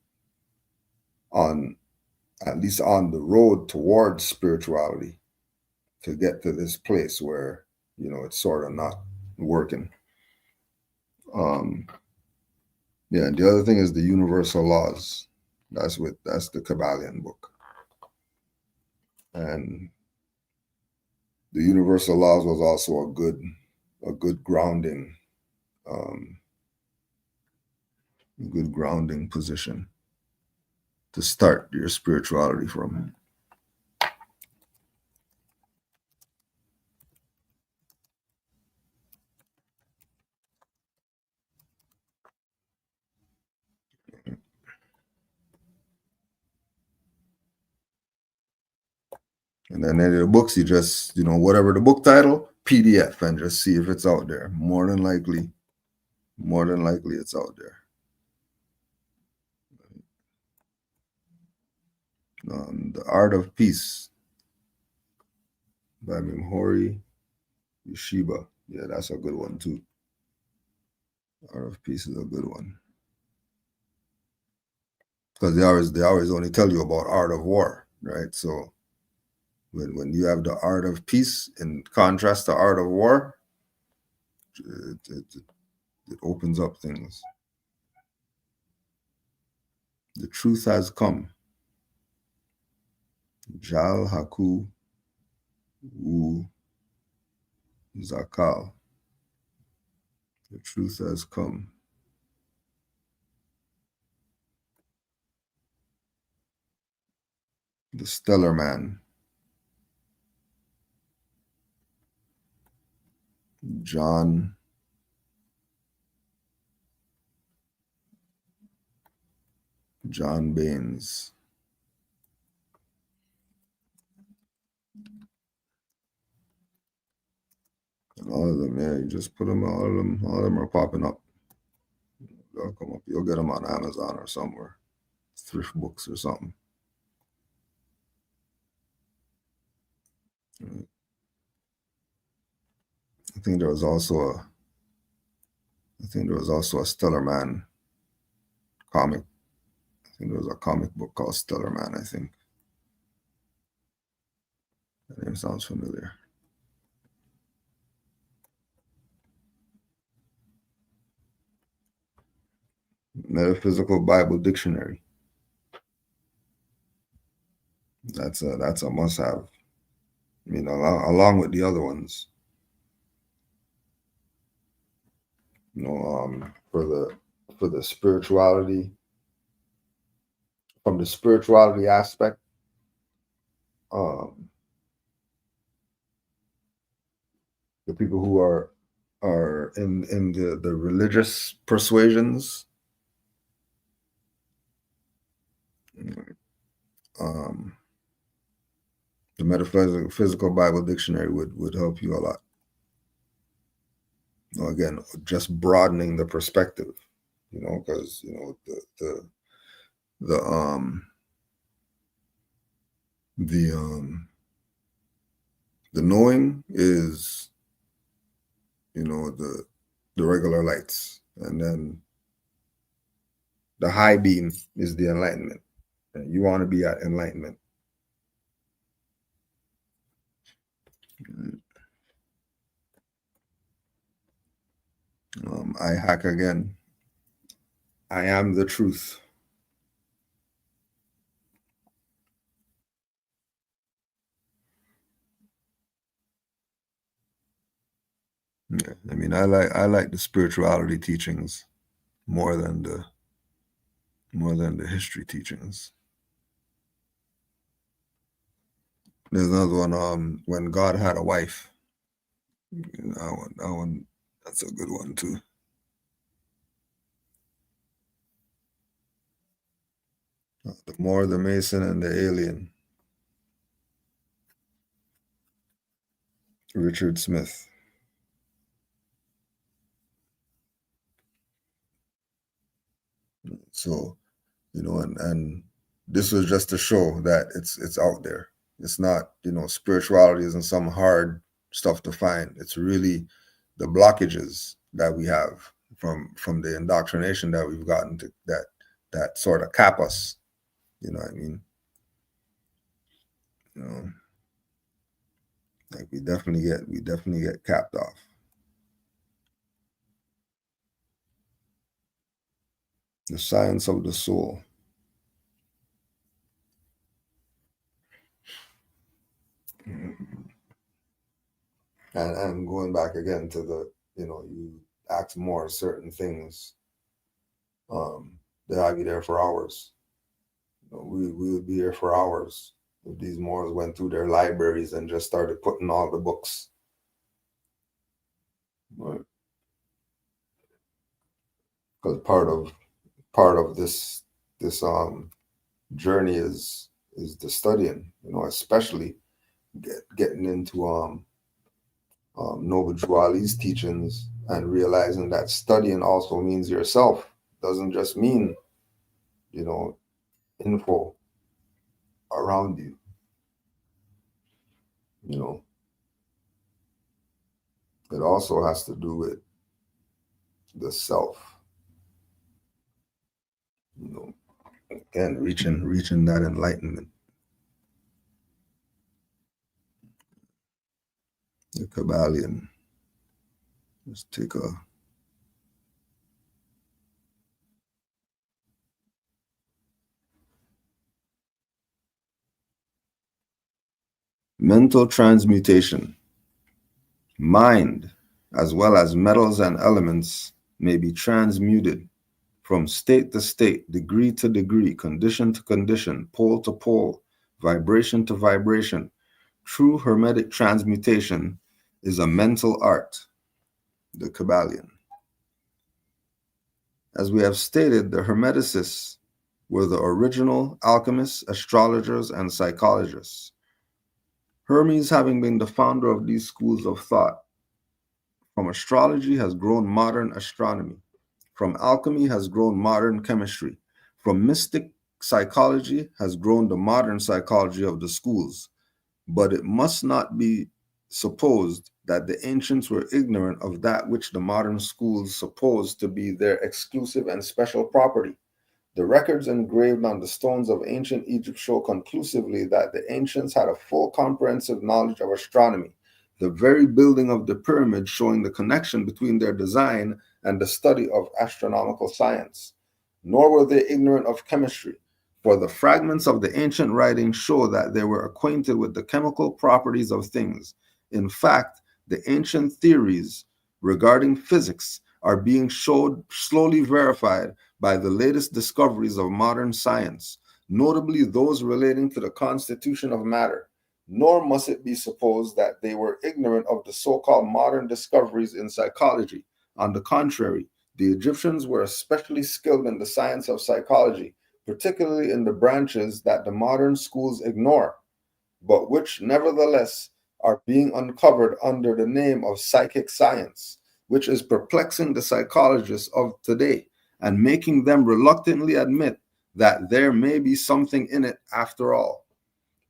at least on the road towards spirituality to get to this place where, it's sort of not working. And the other thing is the universal laws. That's the Kabbalion book. And the universal laws was also a good grounding, good grounding position to start your spirituality from. And then any of the books, you just, whatever the book title, PDF, and just see if it's out there. More than likely it's out there. The Art of Peace by Mimhori Yeshiba. Yeah, that's a good one too. Art of Peace is a good one. Because they always only tell you about art of war, right? So when you have the art of peace in contrast to art of war, it opens up things. The truth has come. Jal Haku Wu Zakal. The truth has come. The Stellar Man. John Baines. And all of them, yeah, you just put them, all of them are popping up. They'll come up. You'll get them on Amazon or somewhere. Thrift books or something. I think there was also a Stellar Man comic. I think there was a comic book called Stellar Man, I think. That name sounds familiar. Metaphysical Bible Dictionary. That's a must-have. I mean, along with the other ones. For the spirituality, from the spirituality aspect, the people who are in the religious persuasions, the Metaphysical Bible Dictionary would help you a lot. Again, just broadening the perspective, because the knowing is, the regular lights, and then the high beam is the enlightenment. You want to be at enlightenment. I hack again. I am the truth. Yeah, I mean, I like the spirituality teachings more than the history teachings. There's another one, When God Had a Wife. That one, that's a good one too. The More, the Mason, and the Alien. Richard Smith. So, and this was just to show that it's out there. It's not, spirituality isn't some hard stuff to find. It's really the blockages that we have from the indoctrination that we've gotten to that sort of cap us. You know what I mean? Like we definitely get capped off. The Science of the Soul. And going back again to the, you ask more certain things, they have you there for hours. We would be here for hours if these Moors went through their libraries and just started putting all the books. Right? Because part of this journey is the studying, especially getting into Noble Drew Ali's teachings and realizing that studying also means yourself. Doesn't just mean, info around you. It also has to do with the self. Again, reaching that enlightenment. The Kabbalion. Let's take a mental transmutation. Mind, as well as metals and elements, may be transmuted from state to state, degree to degree, condition to condition, pole to pole, vibration to vibration. True hermetic transmutation is a mental art, the Kabbalion. As we have stated, the Hermeticists were the original alchemists, astrologers, and psychologists. Hermes having been the founder of these schools of thought. From astrology has grown modern astronomy. From alchemy has grown modern chemistry. From mystic psychology has grown the modern psychology of the schools. But it must not be supposed that the ancients were ignorant of that which the modern schools suppose to be their exclusive and special property. The records engraved on the stones of ancient Egypt show conclusively that the ancients had a full comprehensive knowledge of astronomy, the very building of the pyramid showing the connection between their design and the study of astronomical science. Nor were they ignorant of chemistry, for the fragments of the ancient writings show that they were acquainted with the chemical properties of things. In fact, the ancient theories regarding physics are being slowly verified by the latest discoveries of modern science, notably those relating to the constitution of matter. Nor must it be supposed that they were ignorant of the so-called modern discoveries in psychology. On the contrary, the Egyptians were especially skilled in the science of psychology, particularly in the branches that the modern schools ignore, but which nevertheless are being uncovered under the name of psychic science, which is perplexing the psychologists of today and making them reluctantly admit that there may be something in it after all.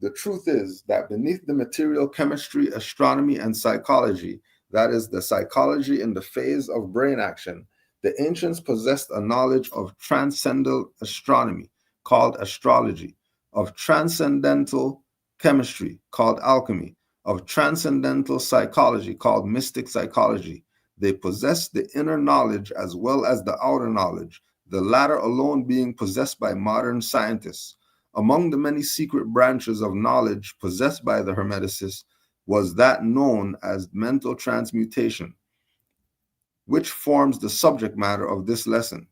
The truth is that beneath the material chemistry, astronomy, and psychology, that is, the psychology in the phase of brain action, the ancients possessed a knowledge of transcendental astronomy, called astrology, of transcendental chemistry, called alchemy, of transcendental psychology, called mystic psychology. They possessed the inner knowledge as well as the outer knowledge, the latter alone being possessed by modern scientists. Among the many secret branches of knowledge possessed by the Hermeticists was that known as mental transmutation, which forms the subject matter of this lesson.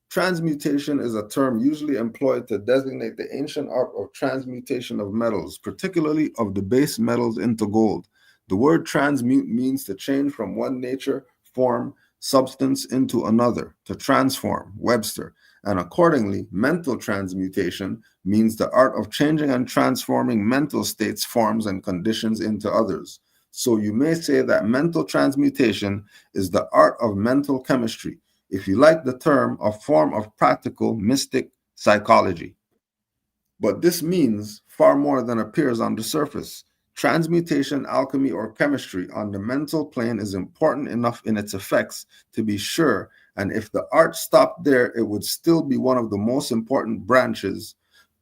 Transmutation is a term usually employed to designate the ancient art of transmutation of metals, particularly of the base metals into gold. The word transmute means to change from one nature, form, substance into another, to transform, Webster. And accordingly, mental transmutation means the art of changing and transforming mental states, forms, and conditions into others. So you may say that mental transmutation is the art of mental chemistry, if you like the term, a form of practical mystic psychology. But this means far more than appears on the surface. Transmutation, alchemy, or chemistry on the mental plane is important enough in its effects to be sure, and if the art stopped there, it would still be one of the most important branches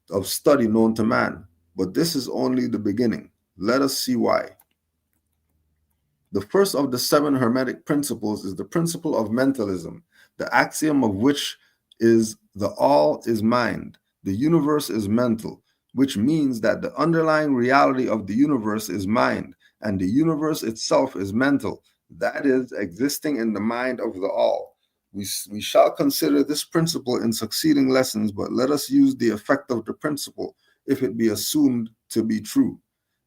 of study known to man. But this is only the beginning. Let us see why. The first of the 7 Hermetic principles is the principle of mentalism, the axiom of which is the all is mind, the universe is mental. which means that the underlying reality of the universe is mind, and the universe itself is mental, that is, existing in the mind of the all. We shall consider this principle in succeeding lessons, but let us use the effect of the principle if it be assumed to be true.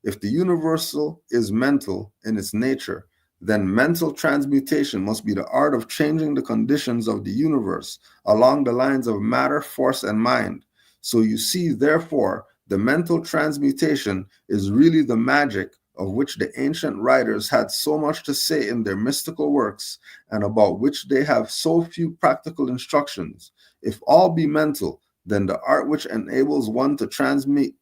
If the universal is mental in its nature, then mental transmutation must be the art of changing the conditions of the universe along the lines of matter, force, and mind. So you see, therefore, the mental transmutation is really the magic of which the ancient writers had so much to say in their mystical works and about which they have so few practical instructions. If all be mental, then the art which enables one to transmute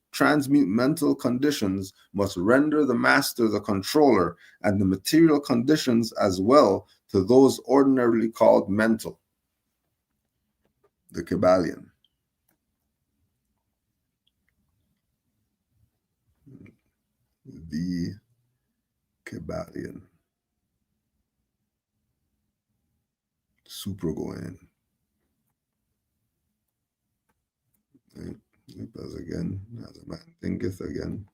mental conditions must render the master the controller and the material conditions as well to those ordinarily called mental. The Kabbalion. The Kabbalion. Super going. As again, as a man thinketh again.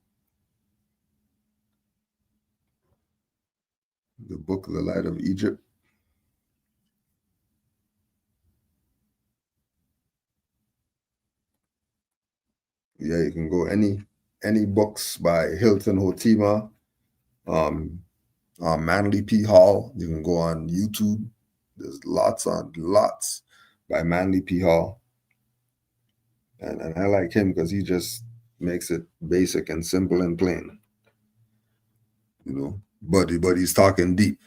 The book, The Light of Egypt. Yeah, you can go any books by Hilton Hotima, Manly P. Hall. You can go on YouTube. There's lots by Manly P. Hall. And I like him because he just makes it basic and simple and plain. You know, but he's talking deep.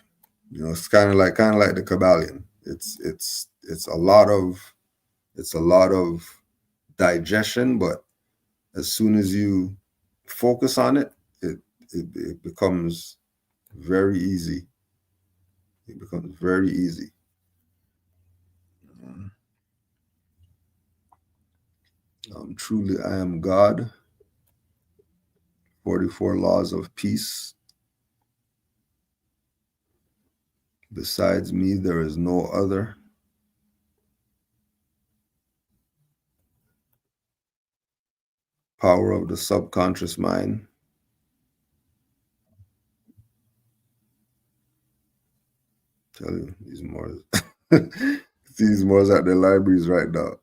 You know, it's kind of like the Kabbalion. It's a lot of digestion, but as soon as you focus on it, it becomes very easy. It becomes very easy. Truly, I am God. 44 laws of peace. Besides me, there is no other. Power of the subconscious mind. Tell you, these more at their libraries right now.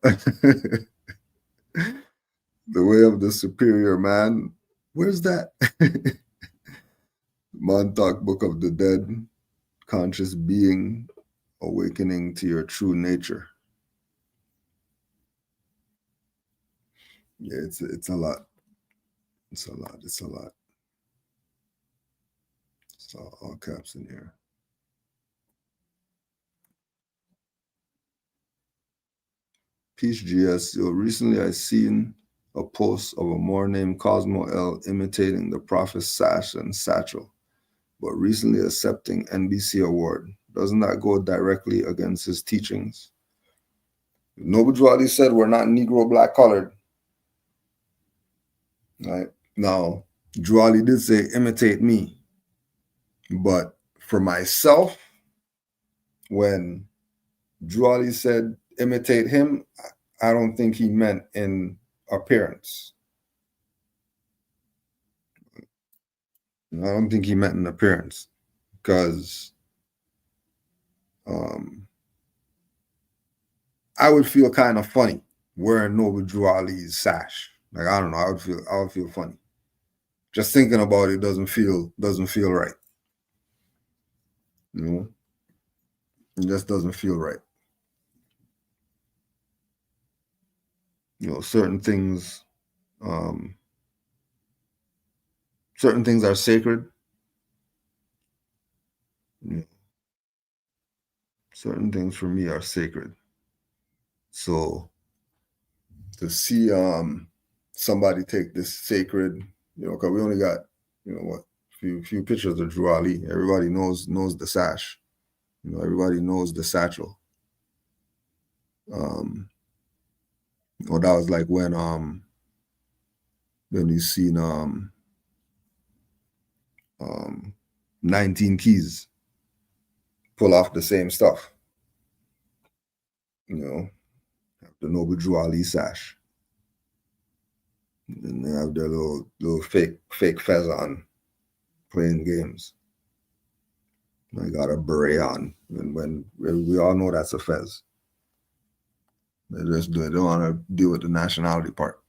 The way of the superior man. Where's that? Montauk Book of the Dead. Conscious being, awakening to your true nature. Yeah, it's a lot. It's a lot. It's all caps in here. Peace GS. So recently I seen a post of a Moor named Cosmo L imitating the Prophet's sash and satchel, but recently accepting NBC award. Doesn't that go directly against his teachings? Noble Drew Ali said we're not Negro black colored. Right? Now, Drew Ali did say imitate me. But for myself, when Drew Ali said imitate him, I don't think he meant in appearance. I don't think he meant in appearance because I would feel kind of funny wearing Noble Drew Ali's sash. Like, I don't know, I would feel funny. Just thinking about it doesn't feel right. You know? It just doesn't feel right. You know, certain things are sacred. You know, certain things for me are sacred. So to see somebody take this sacred, you know, because we only got, you know, what, few pictures of Drew Ali. Everybody knows the sash. You know, everybody knows the satchel. Well, that was like when you seen 19 Keys pull off the same stuff. You know, the Noble Drew Ali sash. And they have their little fake fez on, playing games. I got a beret on, and when we all know that's a fez. They don't want to deal with the nationality part.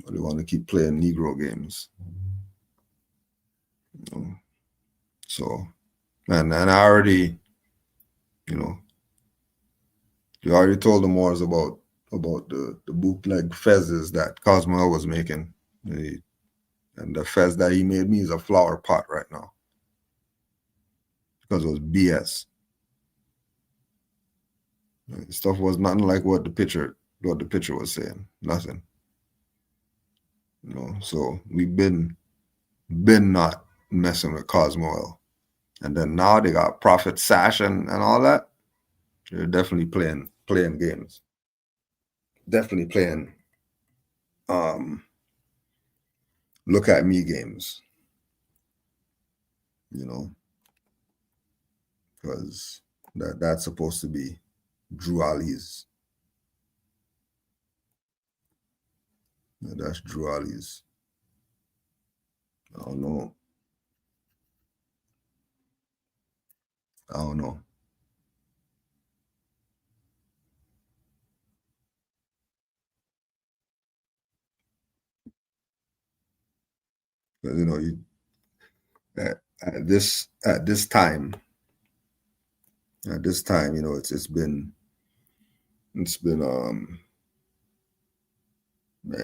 They want to keep playing Negro games. You know? So, and I already, you already told the Moors about the bootleg fezzes that Cosmo was making. And the fez that he made me is a flower pot right now. Because it was BS. The stuff was nothing like what the picture was saying. Nothing. So we've been not messing with Cosmo Oil. And then now they got Prophet Sash and all that. They're definitely playing games. Definitely playing look at me games. Because that's supposed to be Drew Ali's. That's Drew Ali's. I don't know. Because at this time, it's been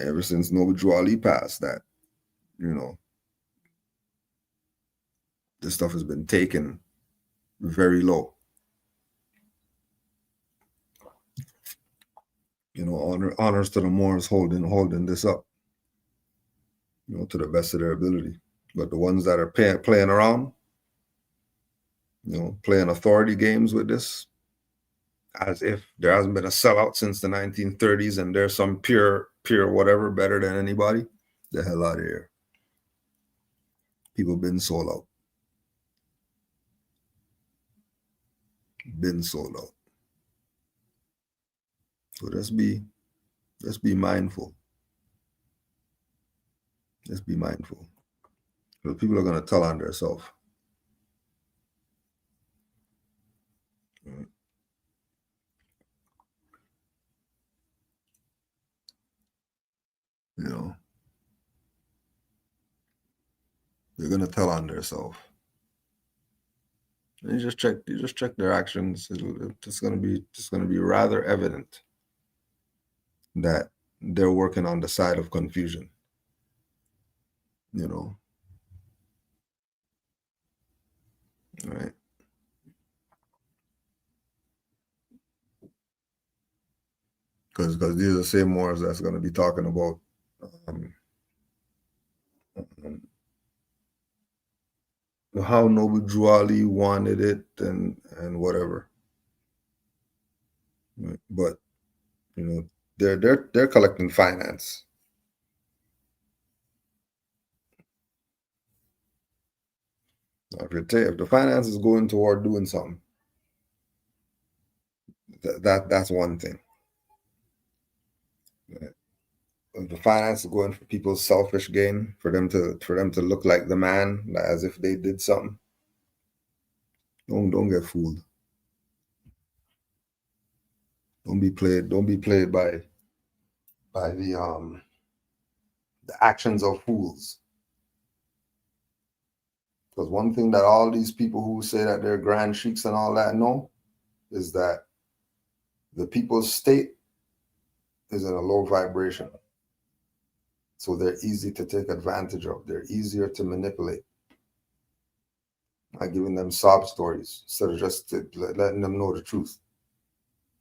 ever since Noble Drew Ali passed that, this stuff has been taken very low. Honors to the Moors holding this up, to the best of their ability. But the ones that are playing around, playing authority games with this, as if there hasn't been a sellout since the 1930s and there's some pure whatever better than anybody, the hell out of here. People been sold out. So let's be mindful. Let's be mindful. Because people are going to tell on themselves. They're going to tell on themselves. And you just check their actions. It's going to be rather evident that they're working on the side of confusion. Right? Because these are the same Moors that's going to be talking about how Noble Drew Ali wanted it and whatever. Right? But they're collecting finance. If the finance is going toward doing something, that's one thing. Right? If the finance is going for people's selfish gain, for them to look like the man, as if they did something, don't get fooled. Don't be played by the actions of fools. Because one thing that all these people who say that they're grand sheiks and all that know is that the people's state is in a low vibration. So they're easy to take advantage of. They're easier to manipulate. By giving them sob stories instead of just letting them know the truth.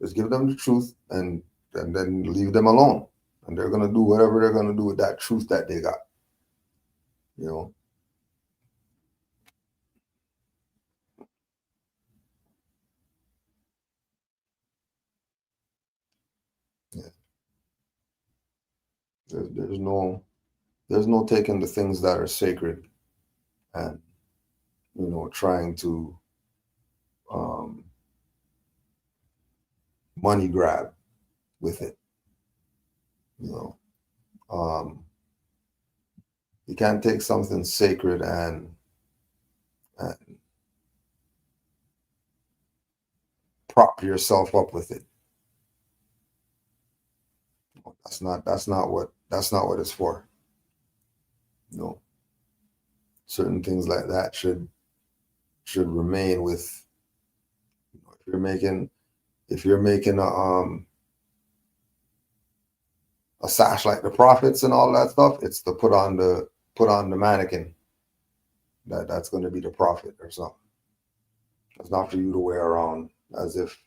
Just give them the truth and then leave them alone. And they're going to do whatever they're going to do with that truth that they got. Yeah. There's no taking the things that are sacred and trying to money grab with it. You can't take something sacred and prop yourself up with it. That's not what it's for. No. Certain things like that should remain with, if you're making a sash like the prophets and all that stuff, it's to put on the mannequin. That's going to be the prophet or something. It's not for you to wear around as if,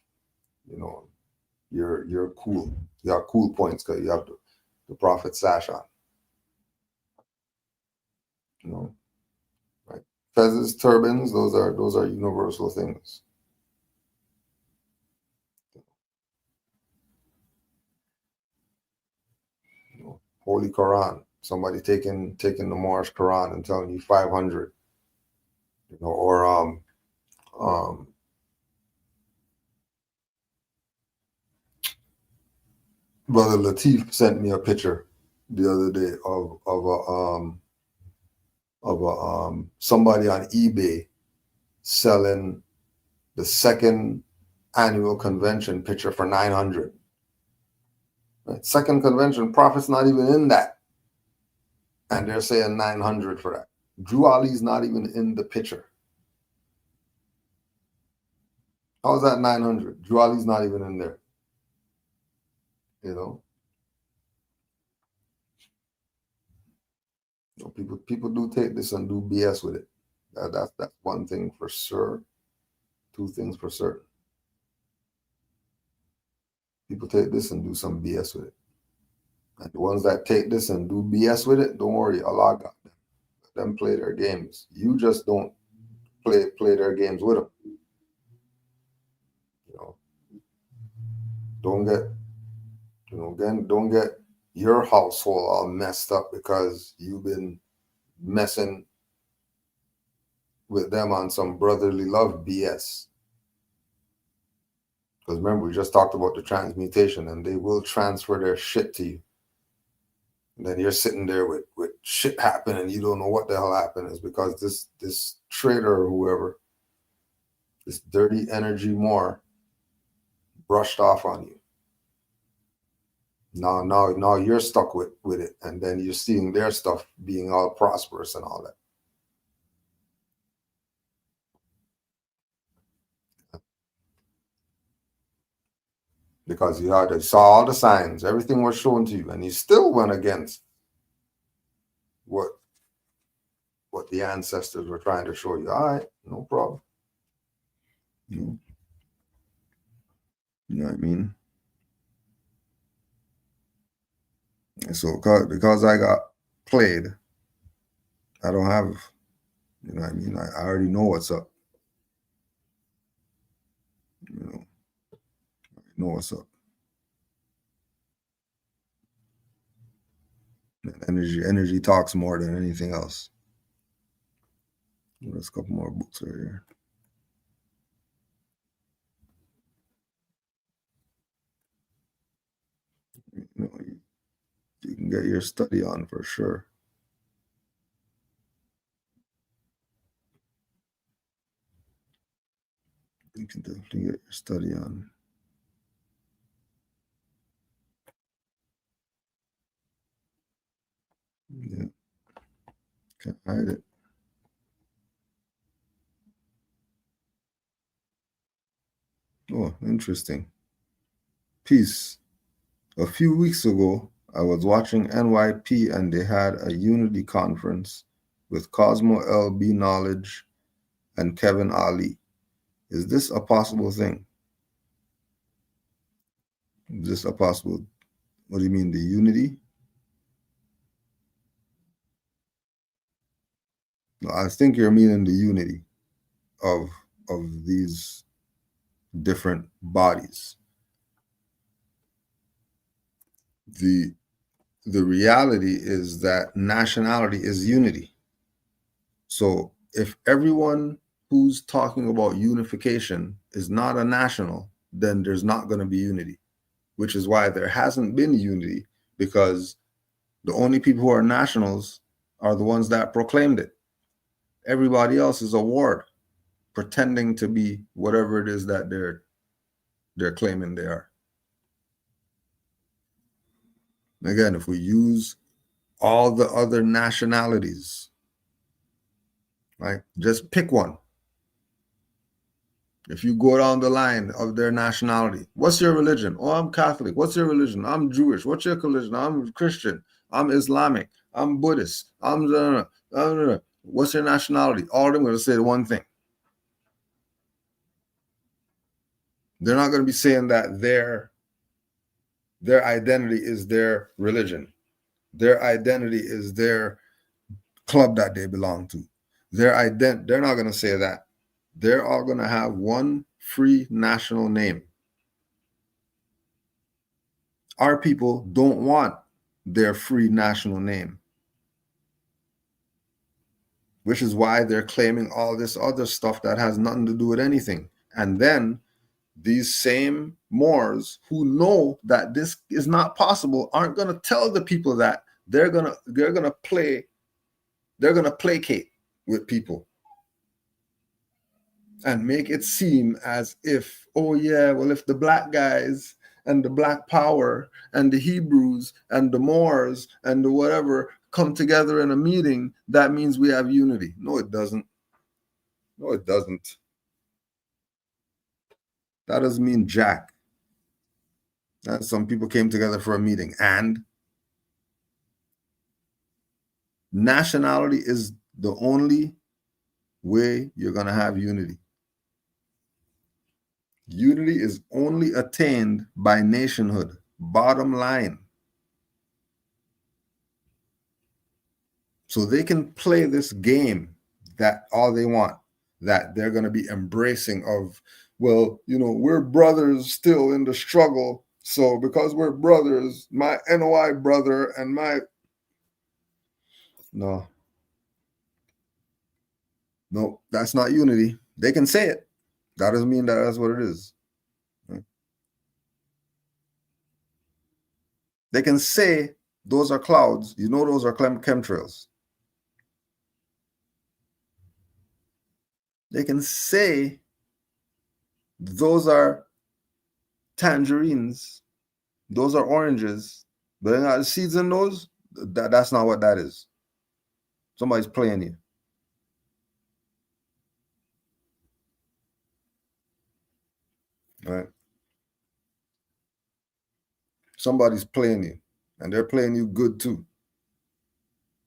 you're cool. You have cool points because you have the prophet sash on. Right? Fezzes, turbans, those are universal things. Holy Quran. Somebody taking the Moorish Quran and telling you 500. Or Brother Latif sent me a picture the other day of somebody on eBay selling the second annual convention picture for 900. Right? Second convention, Prophet's not even in that, and they're saying 900 for that. Drew Ali's not even in the picture. How's that 900? Drew Ali's not even in there. People do take this and do BS with it. That's one thing for sure. Two things for certain. People take this and do some BS with it. And the ones that take this and do BS with it, don't worry, Allah got them. Let them play their games. You just don't play their games with them. Don't get your household all messed up because you've been messing with them on some brotherly love BS. Because remember, we just talked about the transmutation, and they will transfer their shit to you. And then you're sitting there with shit happen, and you don't know what the hell happened. Is because this trader or whoever, this dirty energy more, brushed off on you. Now you're stuck with it, and then you're seeing their stuff being all prosperous and all that. Because you saw all the signs, everything was shown to you, and you still went against what the ancestors were trying to show you. All right, no problem. You know what I mean? And so because I got played, I don't have, you know what I mean? I already know what's up. I know what's up. Energy talks more than anything else. There's a couple more books right here. You can get your study on for sure. You can definitely get your study on. Yeah. Can't hide it. Oh, interesting. Peace. A few weeks ago, I was watching NYP and they had a unity conference with Cosmo LB Knowledge and Kevin Ali. Is this a possible thing? Is this a possible? What do you mean, the unity? No, I think you're meaning the unity of these different bodies. The reality is that nationality is unity. So if everyone who's talking about unification is not a national, then there's not going to be unity, which is why there hasn't been unity, because The only people who are nationals are the ones that proclaimed it. Everybody else is a ward, pretending to be whatever it is that they're claiming they are. Again, if we use all the other nationalities, right? Just pick one. If you go down the line of their nationality, what's your religion? Oh, I'm Catholic. What's your religion? I'm Jewish. What's your religion? I'm Christian. I'm Islamic. I'm Buddhist. What's your nationality? All of them are going to say the one thing. They're not going to be saying that their identity is their religion. Their identity is their club that they belong to. They're not going to say that. They're all going to have one free national name. Our people don't want their free national name, which is why they're claiming all this other stuff that has nothing to do with anything. And then these same Moors who know that this is not possible aren't going to tell the people that. They're going to placate with people and make it seem as if, oh yeah, well, if the black guys and the black power and the Hebrews and the Moors and the whatever come together in a meeting, that means we have unity. No, it doesn't. No, it doesn't. That doesn't mean jack. Some people came together for a meeting, and nationality is the only way you're going to have unity. Unity is only attained by nationhood. Bottom line. So they can play this game that all they want, that they're going to be embracing of, well, we're brothers still in the struggle. So because we're brothers, my NOI brother and my... No, that's not unity. They can say it. That doesn't mean that that's what it is. They can say those are clouds. Those are chemtrails. They can say those are tangerines. Those are oranges. But they're not the seeds in those. That's not what that is. Somebody's playing you. Right? Somebody's playing you. And they're playing you good too.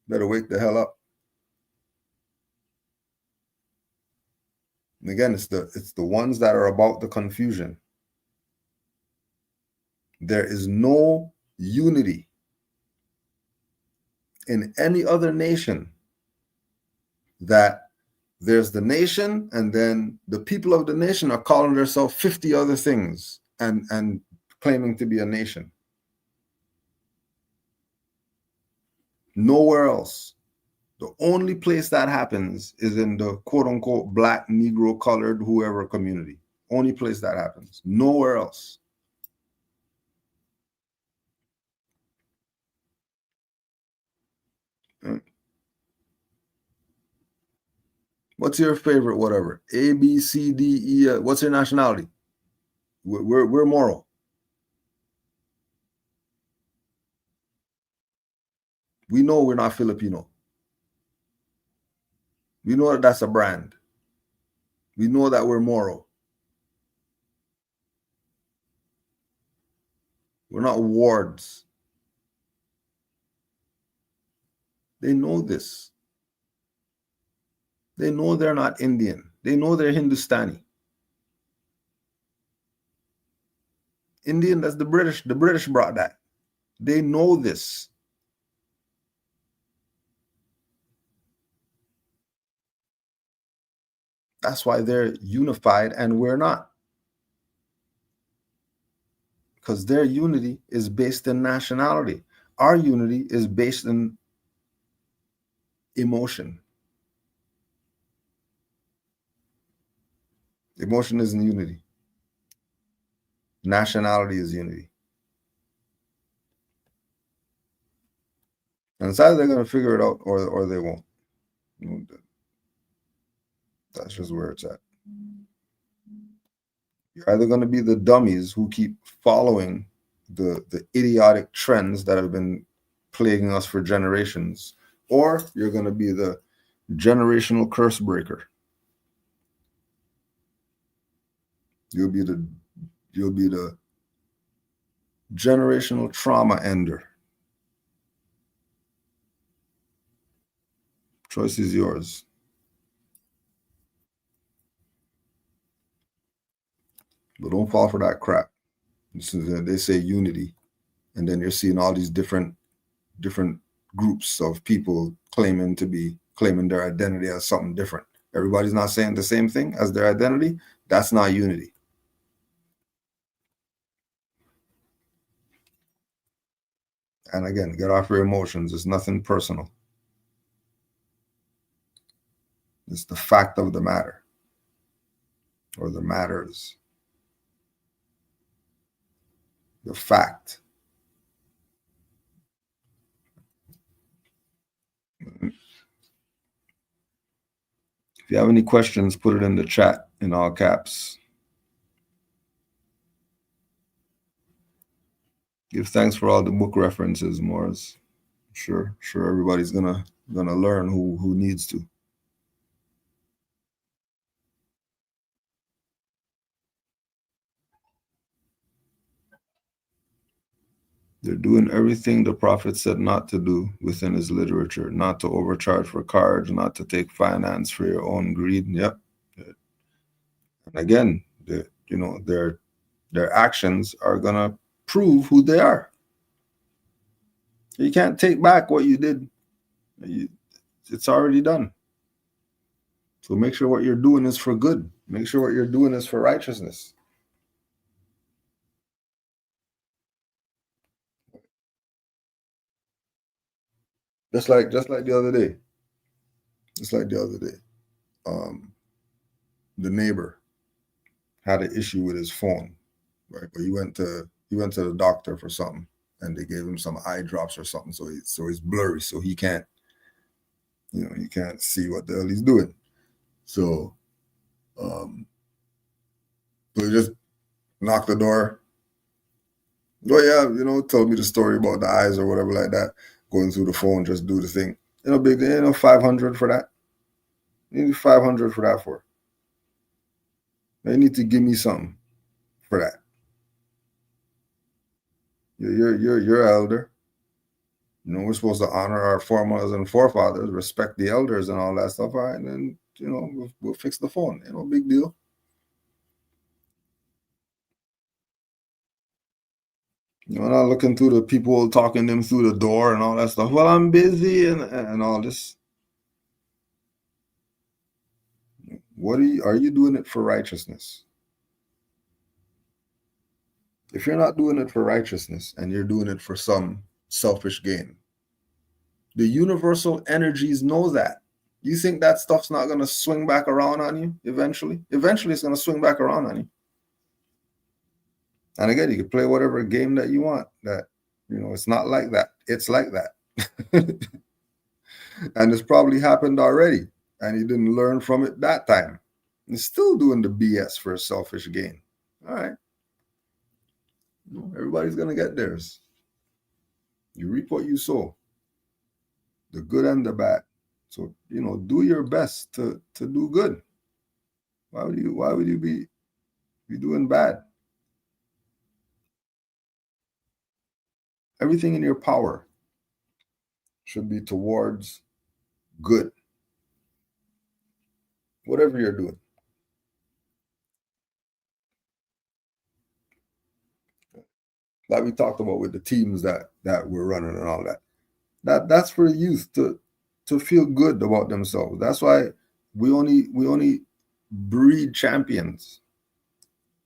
Better wake the hell up. And again, it's the ones that are about the confusion. There is no unity in any other nation. That there's the nation, and then the people of the nation are calling themselves 50 other things and claiming to be a nation. Nowhere else. The only place that happens is in the quote-unquote black, Negro, colored, whoever community. Only place that happens. Nowhere else. What's your favorite whatever? A, B, C, D, E. What's your nationality? We're moral. We know we're not Filipino. We know that that's a brand. We know that we're moral. We're not wards. They know this. They know they're not Indian. They know they're Hindustani. Indian, that's the British. The British brought that. They know this. That's why they're unified and we're not. Because their unity is based in nationality. Our unity is based in emotion. Emotion isn't unity. Nationality is unity. And it's either they're going to figure it out or they won't. That's just where it's at. You're either going to be the dummies who keep following the idiotic trends that have been plaguing us for generations, or you're going to be the generational curse breaker. You'll be the generational trauma ender. Choice is yours. But don't fall for that crap. They say unity, and then you're seeing all these different groups of people claiming their identity as something different. Everybody's not saying the same thing as their identity. That's not unity. And again, get off your emotions. It's nothing personal. It's the fact of the matter, or the matters. The fact. If you have any questions, put it in the chat in all caps. Give thanks for all the book references, Morris. Sure everybody's gonna learn who needs to. They're doing everything the prophet said not to do within his literature, not to overcharge for cards, not to take finance for your own greed. Yep. And again, their actions are gonna prove who they are. You can't take back what you did. It's already done. So make sure what you're doing is for good. Make sure what you're doing is for righteousness. Just like the other day. The neighbor had an issue with his phone, right? But he went to the doctor for something, and they gave him some eye drops or something, so he's blurry, so he can't see what the hell he's doing. So he just knocked the door. Oh yeah, tell me the story about the eyes or whatever like that. Going through the phone, just do the thing. Big, 500 for that. You need 500 for that for. They need to give me something for that. You're elder. We're supposed to honor our foremothers and forefathers, respect the elders and all that stuff. All right, and then we'll fix the phone. Big deal. Not looking through the people talking them through the door and all that stuff. Well, I'm busy and all this. Are you doing it for righteousness? If you're not doing it for righteousness and you're doing it for some selfish gain, the universal energies know that. You think that stuff's not going to swing back around on you eventually? Eventually, it's going to swing back around on you. And again, you can play whatever game that you want. That, it's not like that. It's like that. And it's probably happened already. And you didn't learn from it that time. You're still doing the BS for a selfish gain. All right. Everybody's going to get theirs. You reap what you sow. The good and the bad. So, do your best to do good. Why would you be doing bad? Everything in your power should be towards good. Whatever you're doing. Like we talked about with the teams that we're running and all that. That's for youth to feel good about themselves. That's why we only breed champions.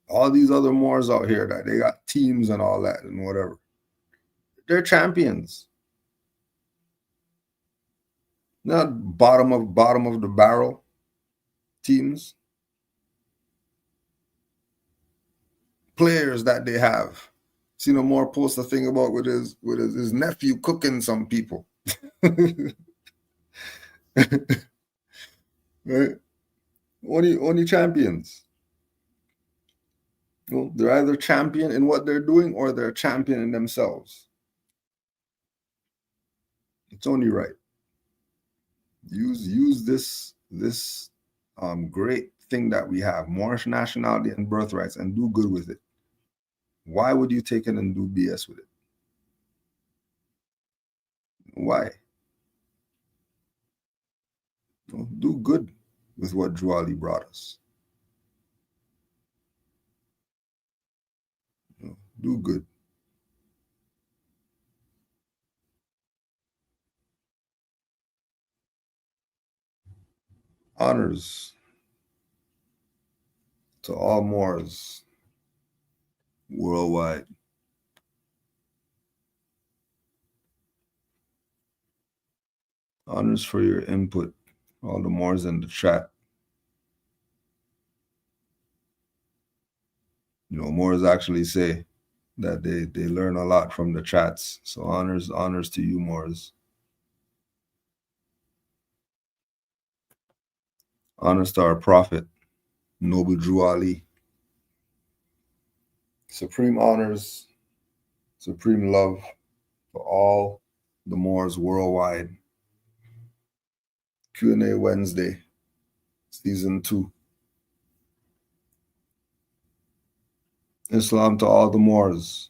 All these other Moors out here that they got teams and all that and whatever. They're champions. Not bottom of the barrel teams. Players that they have. Moore post a thing about with his nephew cooking some people. Right? Only champions. Well, they're either champion in what they're doing or they're champion in themselves. It's only right. Use this great thing that we have, Moorish nationality and birthrights, and do good with it. Why would you take it and do BS with it? Why? Do good with what Drew Ali brought us. Do good. Honors to all Moors worldwide. Honors for your input, all the Moors in the chat. Moors actually say that they learn a lot from the chats. So honors to you, Moors. Honors to our prophet, Noble Drew Ali. Supreme honors, supreme love for all the Moors worldwide. Q&A Wednesday, Season 2. Islam to all the Moors.